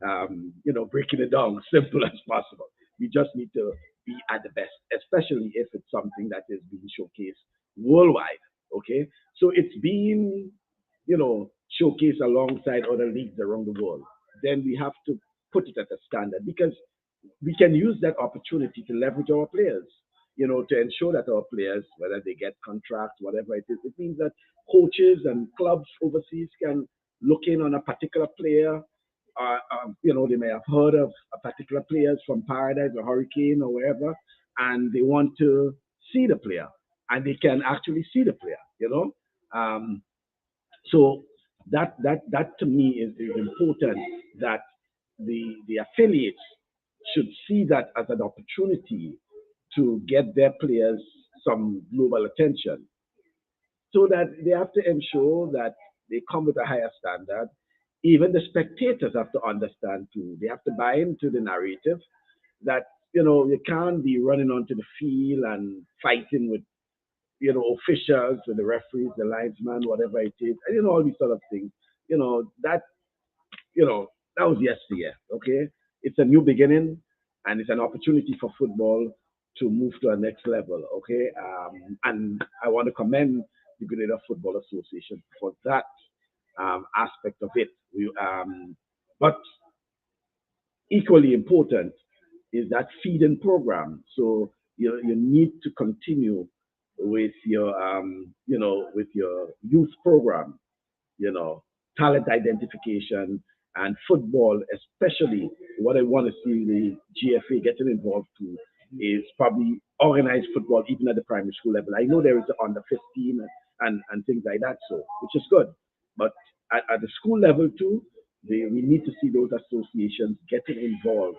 breaking it down simple as possible. We just need to be at the best, especially if it's something that is being showcased worldwide. Okay, so it's being showcased alongside other leagues around the world. Then we have to put it at a standard, because we can use that opportunity to leverage our players, to ensure that our players, whether they get contracts, whatever it is, it means that coaches and clubs overseas can look in on a particular player. They may have heard of a particular players from Paradise or Hurricane or wherever, and they want to see the player, and they can actually see the player. So that to me is important, that the affiliates should see that as an opportunity to get their players some global attention, so that they have to ensure that they come with a higher standard. Even the spectators have to understand too. They have to buy into the narrative that you can't be running onto the field and fighting with officials, with the referees, the linesman, whatever it is, and all these sort of things. That that was yesteryear. Okay, it's a new beginning, and it's an opportunity for football to move to a next level. Okay, and I want to commend the Grenada Football Association for that aspect of it. But equally important is that feeding program. So you need to continue with your with your youth program, talent identification, and football, especially. What I want to see the GFA getting involved to is probably organized football, even at the primary school level. I know there is the under 15 and things like that, so which is good. But at the school level too, we need to see those associations getting involved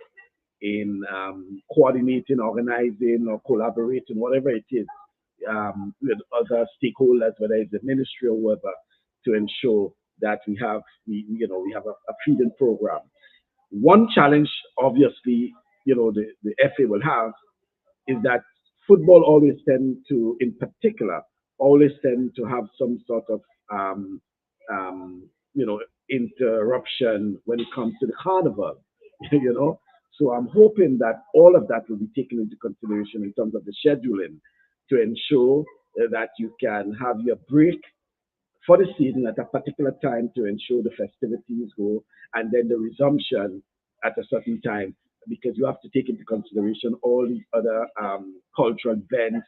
in coordinating, organizing, or collaborating, whatever it is, with other stakeholders, whether it's the ministry or whoever, to ensure that we have a feeding program. One challenge, obviously, the FA will have, is that football always tend to, in particular, always tend to have some sort of interruption when it comes to the carnival. So I'm hoping that all of that will be taken into consideration in terms of the scheduling, to ensure that you can have your break for the season at a particular time, to ensure the festivities go, and then the resumption at a certain time, because you have to take into consideration all these other cultural events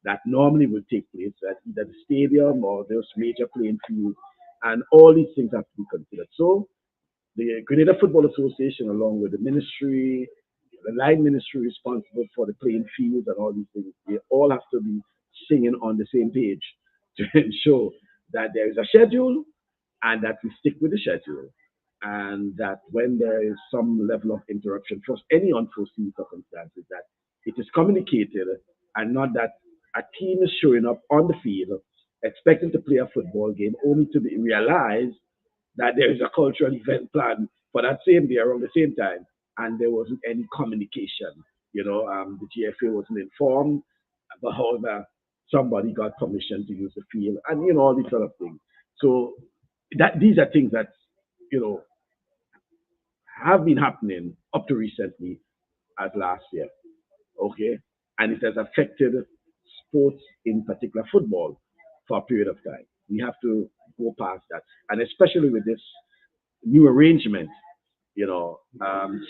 that normally would take place at either the stadium or those major playing fields, and all these things have to be considered. So the Grenada Football Association, along with the ministry, the line ministry responsible for the playing fields and all these things, they all have to be singing on the same page to ensure that there is a schedule and that we stick with the schedule. And that when there is some level of interruption, for any unforeseen circumstances, that it is communicated and not that a team is showing up on the field expecting to play a football game only to be realized that there is a cultural event planned for that same day around the same time, and there wasn't any communication. The GFA wasn't informed, but however, somebody got permission to use the field, and all these sort of things. So these are things that have been happening up to recently as last year. Okay, and it has affected sports, in particular football, for a period of time. We have to go past that, and especially with this new arrangement,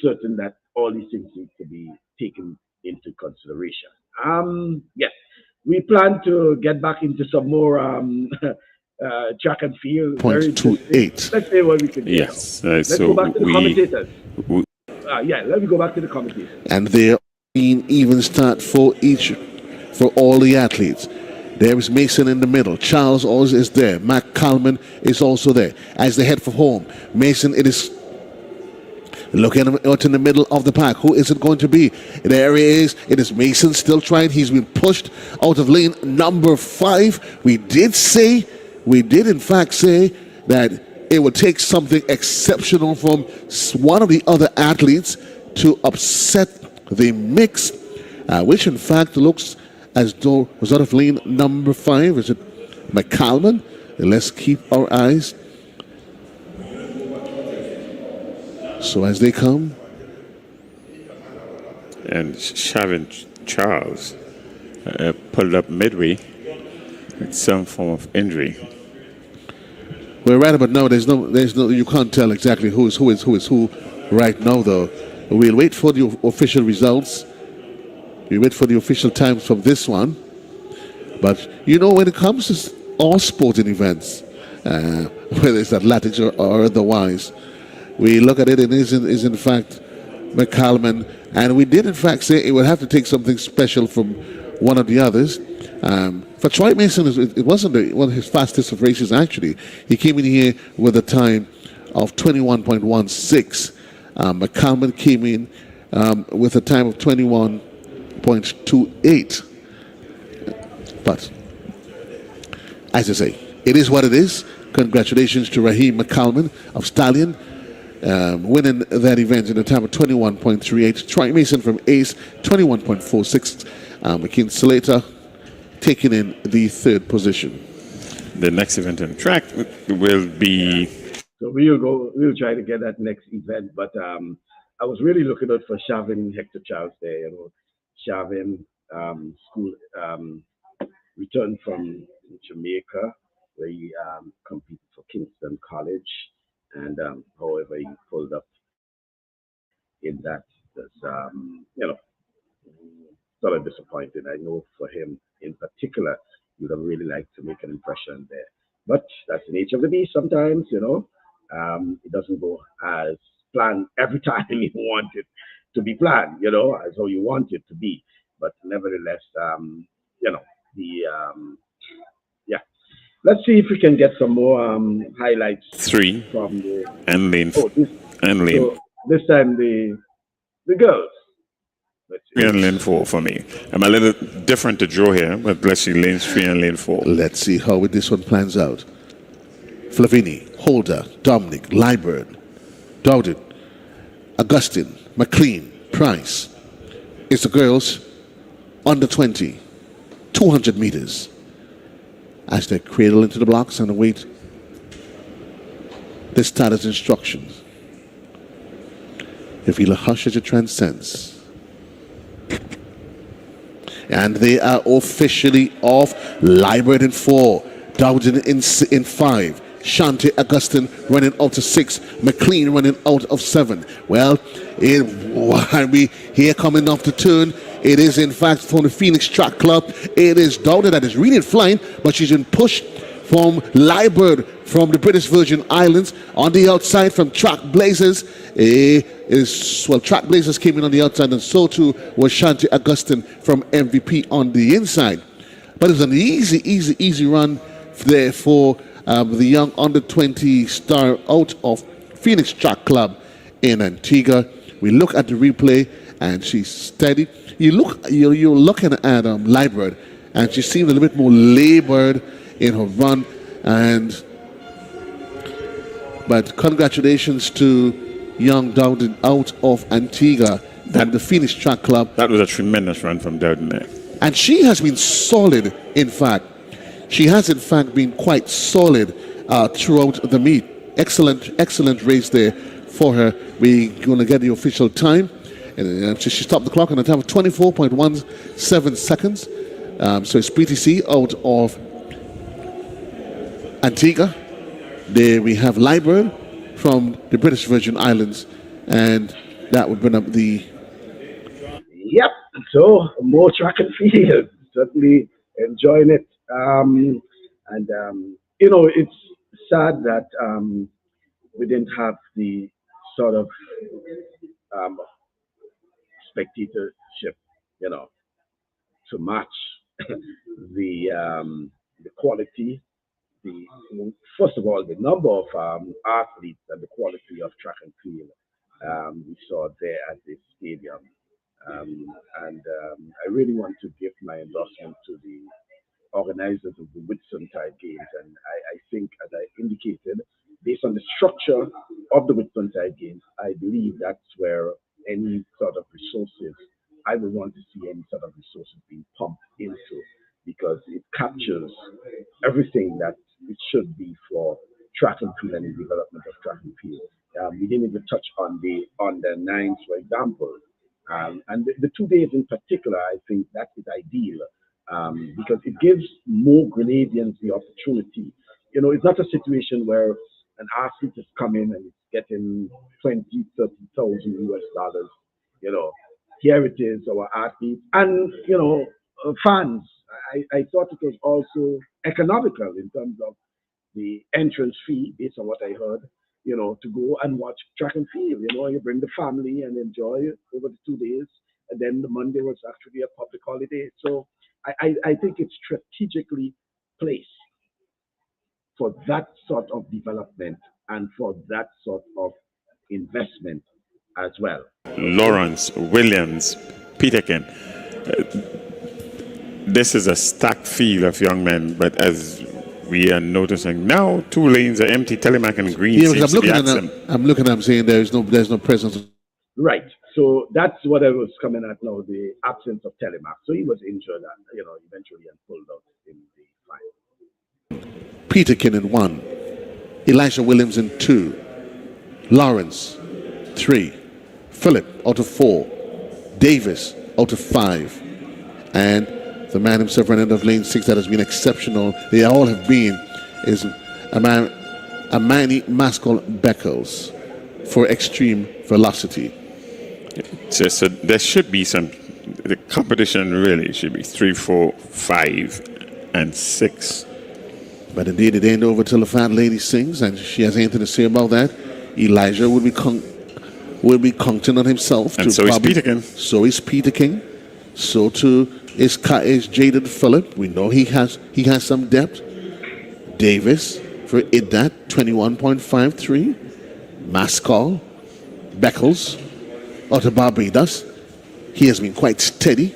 certain that all these things need to be taken into consideration. Yes, we plan to get back into some more track and field. 0.28. Let's see what we can do. Yes. Let's so go back to the we, commentators. Let me go back to the commentators. And they're in even start for all the athletes. There is Mason in the middle. Charles always is there. Mac Coleman is also there. As they head for home, Mason, it is looking out in the middle of the pack. Who is it going to be? There he is. It is Mason still trying. He's been pushed out of lane number 5. We did in fact say that it would take something exceptional from one of the other athletes to upset the mix, which in fact looks as though was out of lane number 5. Is it McCalman? Let's keep our eyes. So as they come. And Shavin Charles pulled up midway with some form of injury. We're right about now. There's no. You can't tell exactly who is who right now, though. We'll wait for the official results. We wait for the official times from this one. But when it comes to all sporting events, whether it's athletics or otherwise, we look at it and is in fact McCalman, and we did in fact say it would have to take something special from one of the others. For Troy Mason, it wasn't one of his fastest of races actually. He came in here with a time of 21.16. McCalman came in with a time of 21.28. But as I say, it is what it is. Congratulations to Raheem McCalman of Stallion, winning that event in a time of 21.38. Troy Mason from Ace, 21.46. McKean Slater taking in the 3rd position. The next event on track will be. So we'll try to get that next event. But I was really looking out for Shavin Hector Charles there. Shavin school returned from Jamaica, where he competed for Kingston College, and however he pulled up in that. Sort of disappointed. I know for him in particular, he would have really liked to make an impression there. But that's the nature of the beast sometimes, it doesn't go as planned every time you want it to be planned, as how you want it to be. But nevertheless, let's see if we can get some more highlights. 3 from the and lane. So this time the girls. 3 and lane 4 for me. I'm a little different to Joe here, but let's see lanes 3 and lane 4. Let's see how this one plans out. Flavini, Holder, Dominic, Liburd, Dowden, Augustine, McLean, Price. It's the girls under 20, 200 meters. As they cradle into the blocks and await the starter's instructions. If you'll hush as it transcends. And they are officially off. Liburd in 4, Dowden in 5, Shante Augustine running out of 6, McLean running out of 7. Well, here coming off the turn, it is in fact from the Phoenix Track Club. It is Dowden that is really flying, but she's been pushed from Liburd from the British Virgin Islands. On the outside from Track Blazers Track Blazers came in on the outside, and so too was Shanti Augustine from MVP on the inside. But it was an easy run there for the young under-20 star out of Phoenix Track Club in Antigua. We look at the replay, and she's steady. You're looking at Liebert, and she seemed a little bit more labored in her run. But congratulations to young Dowden out of Antigua and the Phoenix Track Club. That was a tremendous run from Dowden there. And she has been solid, in fact. She has, in fact, been quite solid throughout the meet. Excellent race there for her. We're going to get the official time. And she stopped the clock on a time of 24.17 seconds. So it's PTC out of Antigua. There we have Liebert from the British Virgin Islands, and that would bring up the... Yep, so more track and field, certainly enjoying it. It's sad that we didn't have the sort of spectatorship, to match the quality. First of all, the number of athletes and the quality of track and field we saw there at the stadium. I really want to give my endorsement to the organizers of the Whitsuntide Games. And I think, as I indicated, based on the structure of the Whitsuntide Games, I believe that's where any sort of resources, I would want to see any sort of resources being pumped into, because it captures everything that it should be for track and field and the development of track and field. We didn't even touch on the under-9s, for example. And the 2 days in particular, I think that is ideal because it gives more Grenadians the opportunity. It's not a situation where an athlete is coming and is getting 20, 30,000 US dollars. Here it is, our athletes and, fans. I thought it was also economical in terms of the entrance fee, based on what I heard, to go and watch track and field. You bring the family and enjoy it over the 2 days. And then the Monday was actually a public holiday. So I think it's strategically placed for that sort of development and for that sort of investment as well. Lawrence, Williams, Peterkin. This is a stacked field of young men, but as we are noticing now, 2 lanes are empty. Telemac and Green seems to be absent. I'm looking at them saying there's no presence. Right. So that's what I was coming at now, the absence of Telemac. So he was injured, eventually and pulled out in the final. Peterkin in 1, Elisha Williams in 2, Lawrence 3, Philip out of 4, Davis out of 5, and the man himself running out of lane 6 that has been exceptional. They all have been is Amani Maskell Beckles for extreme velocity. So there should be the competition really should be 3, 4, 5, and 6. But indeed, it ain't over till the fat lady sings, and she has anything to say about that. Elijah will be counting on himself. And so is Peterkin. So is Peterkin. So too is Jaden Phillip. We know he has some depth. Davis for Idat, 21.53. Maskell, Beckles, out of Barbados. He has been quite steady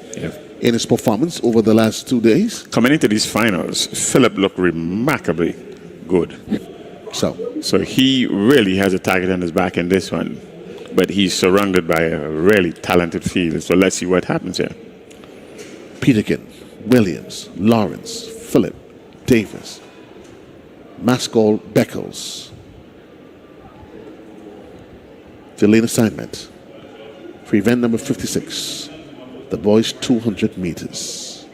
in his performance over the last 2 days. Coming into these finals, Philip looked remarkably good. So he really has a target on his back in this one, but he's surrounded by a really talented field. So let's see what happens here. Peterkin, Williams, Lawrence, Phillip, Davis, Maskell, Beckles. The lane assignment for event number 56, the boys 200 meters.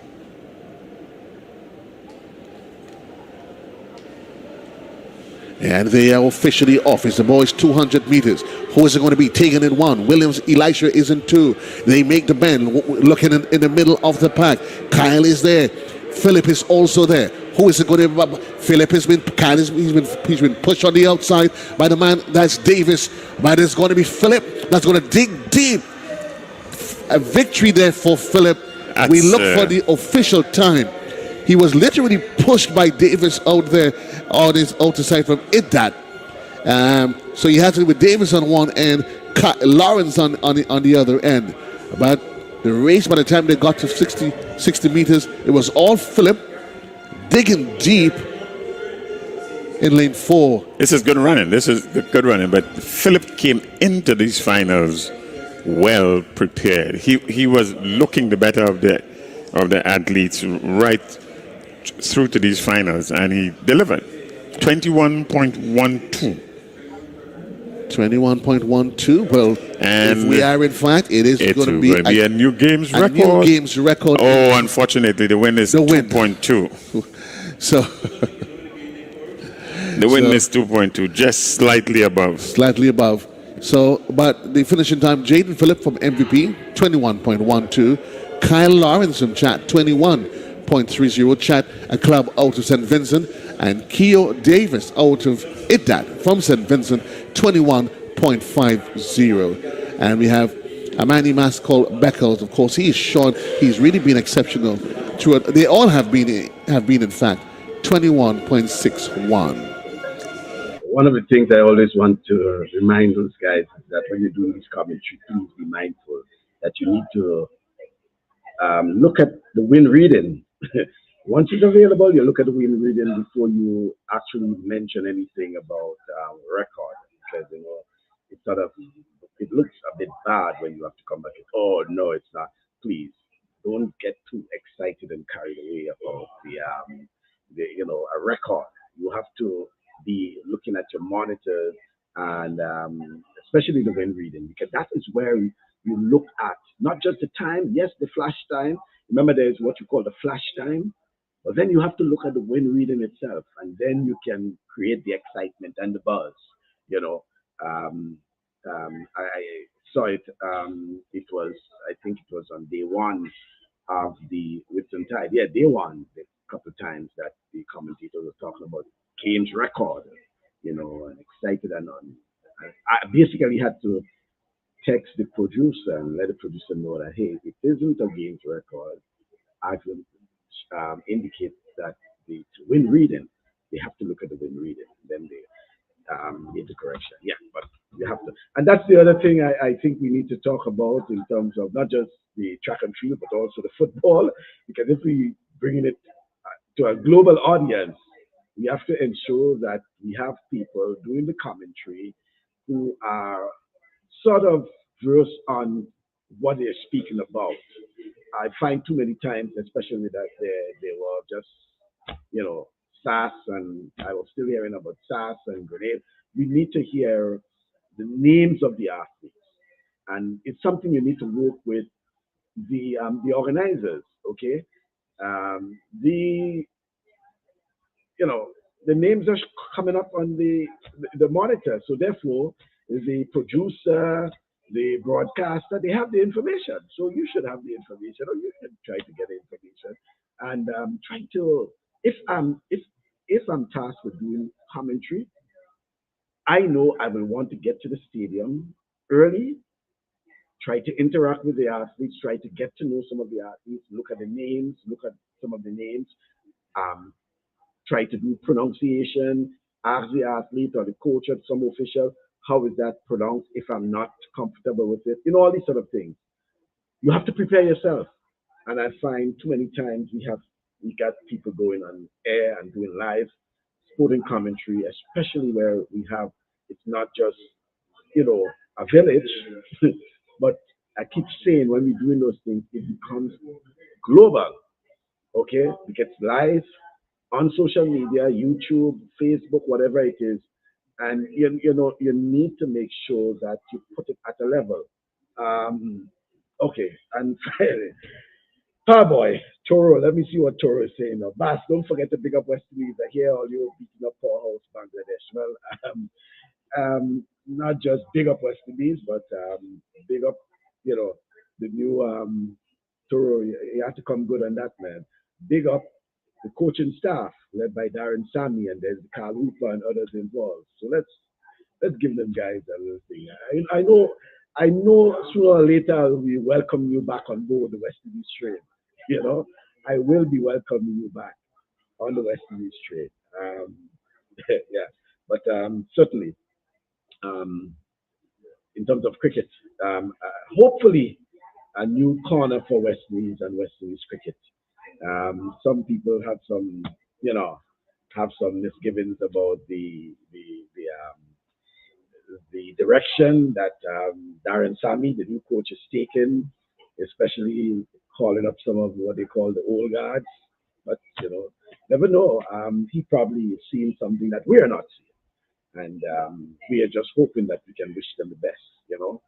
And they are officially off. It's the boys 200 meters. Who is it going to be? Taken in 1. Williams, Elisha is in 2. They make the bend, looking in the middle of the pack. Kyle is there. Philip is also there. Who is it going to be? Philip has been he's been pushed on the outside by the man. That's Davis. But it's going to be Philip that's going to dig deep. A victory there for Philip. We look for the official time. He was literally pushed by Davis out there on his outer side from Idat. So you had to do with Davis on one end, Lawrence on the other end. But the race, by the time they got to 60 meters, it was all Philip digging deep in lane 4. This is good running. But Philip came into these finals well prepared. He was looking the better of the athletes right through to these finals, and he delivered 21.12. 21.12. Well, and if we are in fact, it is going to be a new games record. New games record. Oh, unfortunately, the win is 2.2. So the win is 2.2, just slightly above. Slightly above. So, but the finishing time, Jaden Phillip from MVP, 21.12. Kyle Lawrence from Chat, 21.30. Chat, a club out of St Vincent. And Keo Davis out of Idat from St Vincent, 21.50. And we have a man Mas called Beckles. Of course, he is shown. He's really been exceptional. They all have been in fact, 21.61. One of the things I always want to remind those guys is that when you're doing this commentary, please be mindful that you need to look at the win reading. Once it's available, you look at the win reading before you actually mention anything about record, because it looks a bit bad when you have to come back and, oh no, it's not. Please don't get too excited and carried away about a record. You have to be looking at your monitors and especially the win reading, because that is where you look at not just the time, yes, the flash time. Remember, there's what you call the flash time, but then you have to look at the win reading itself, and then you can create the excitement and the buzz. I saw it. I think it was on day one of the Whitsuntide. Yeah, day one. A couple of times that the commentator was talking about games record, and excited and on. I basically had to text the producer and let the producer know that, hey, it isn't a games record. I will indicate that the win reading, they have to look at the win reading, then they make the correction. Yeah, but you have to. And that's the other thing I think we need to talk about in terms of not just the track and field, but also the football, because if we bring it to a global audience, we have to ensure that we have people doing the commentary who are sort of versed on what they're speaking about. I find too many times, especially that they were just, SAS, and I was still hearing about SAS and Grenada. We need to hear the names of the athletes, and it's something you need to work with the organizers. Okay, the names are coming up on the monitor, so therefore the producer, the broadcaster, they have the information. So you should have the information, or you can try to get the information and try to. If I'm tasked with doing commentary, I know I will want to get to the stadium early, try to interact with the athletes, try to get to know some of the athletes, look at the names, look at some of the names, try to do pronunciation, ask the athlete or the coach or some official, how is that pronounced if I'm not comfortable with it? All these sort of things. You have to prepare yourself. And I find too many times we got people going on air and doing live sporting commentary, especially where it's not just, a village, but I keep saying when we're doing those things, it becomes global, okay? It gets live on social media, YouTube, Facebook, whatever it is. And, you need to make sure that you put it at a level. Okay, and finally, Parboy, Toro, let me see what Toro is saying now. Bass, don't forget to big up West Indies. I hear all you beating up powerhouse Bangladesh. Well, not just big up West Indies, but big up, the new Toro. You have to come good on that, man. Big up the coaching staff led by Darren Sammy, and there's Carl Hooper and others involved. So let's give them guys a little thing. I know sooner or later we welcome you back on board the West Indies train. You know, I will be welcoming you back on the West Indies train. Yeah, but certainly um, in terms of cricket, hopefully a new corner for West Indies and West Indies cricket. Some people you know, have some misgivings about the direction that Darren Sammy, the new coach, is taking, especially calling up some of what they call the old guards. But you know, never know. He probably is seeing something that we are not seeing, and we are just hoping that we can wish them the best. You know,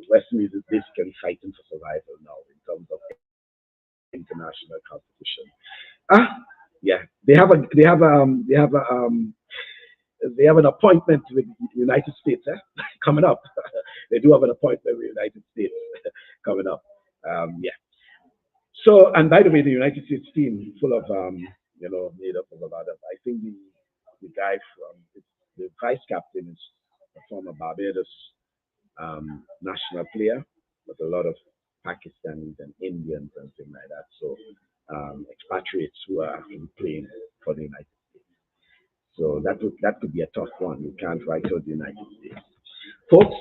West Indies is basically fighting for survival now in terms of international competition. Ah, yeah, they have an appointment with the United States coming up. They do have an appointment with the United States coming up. Yeah. So, and by the way, the United States team full of you know, made up of a lot of. I think the guy from the vice captain is a former Barbados national player, but a lot of Pakistanis and Indians and things like that. So expatriates who are actually playing for the United States. So that could be a tough one. You can't write out the United States. Folks,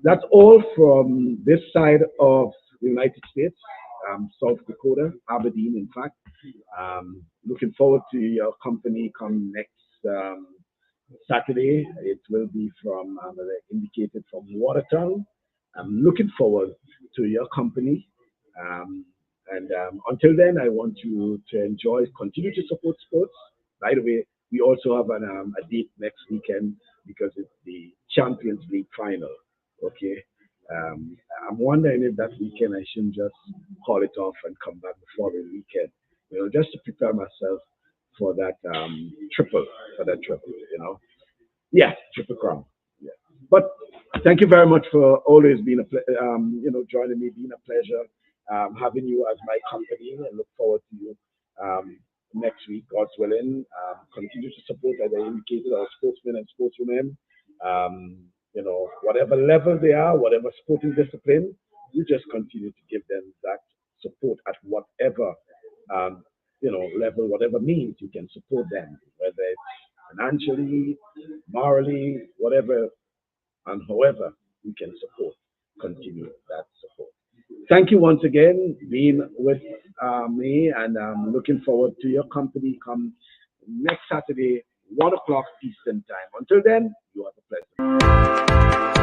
that's all from this side of the United States, South Dakota, Aberdeen, in fact. Looking forward to your company come next Saturday. It will be from, as I indicated, from Watertown. I'm looking forward to your company. And until then, I want you to continue to support sports. By the way, we also have a date next weekend because it's the Champions League final. Okay. I'm wondering if that weekend I shouldn't just call it off and come back the following weekend, you know, just to prepare myself for that triple, you know. Yeah, triple crown. Yeah. But thank you very much for always being you know, joining me, being a pleasure having you as my company, and look forward to you next week, God's willing. Continue to support, as I indicated, our sportsmen and sportswomen. You know, whatever level they are, whatever sporting discipline, you just continue to give them that support at whatever you know, level, whatever means you can support them, whether it's financially, morally, whatever, and however you can support, continue that support. Thank you once again being with me, and I'm looking forward to your company come next Saturday, 1 o'clock Eastern Time. Until then, you have a pleasure.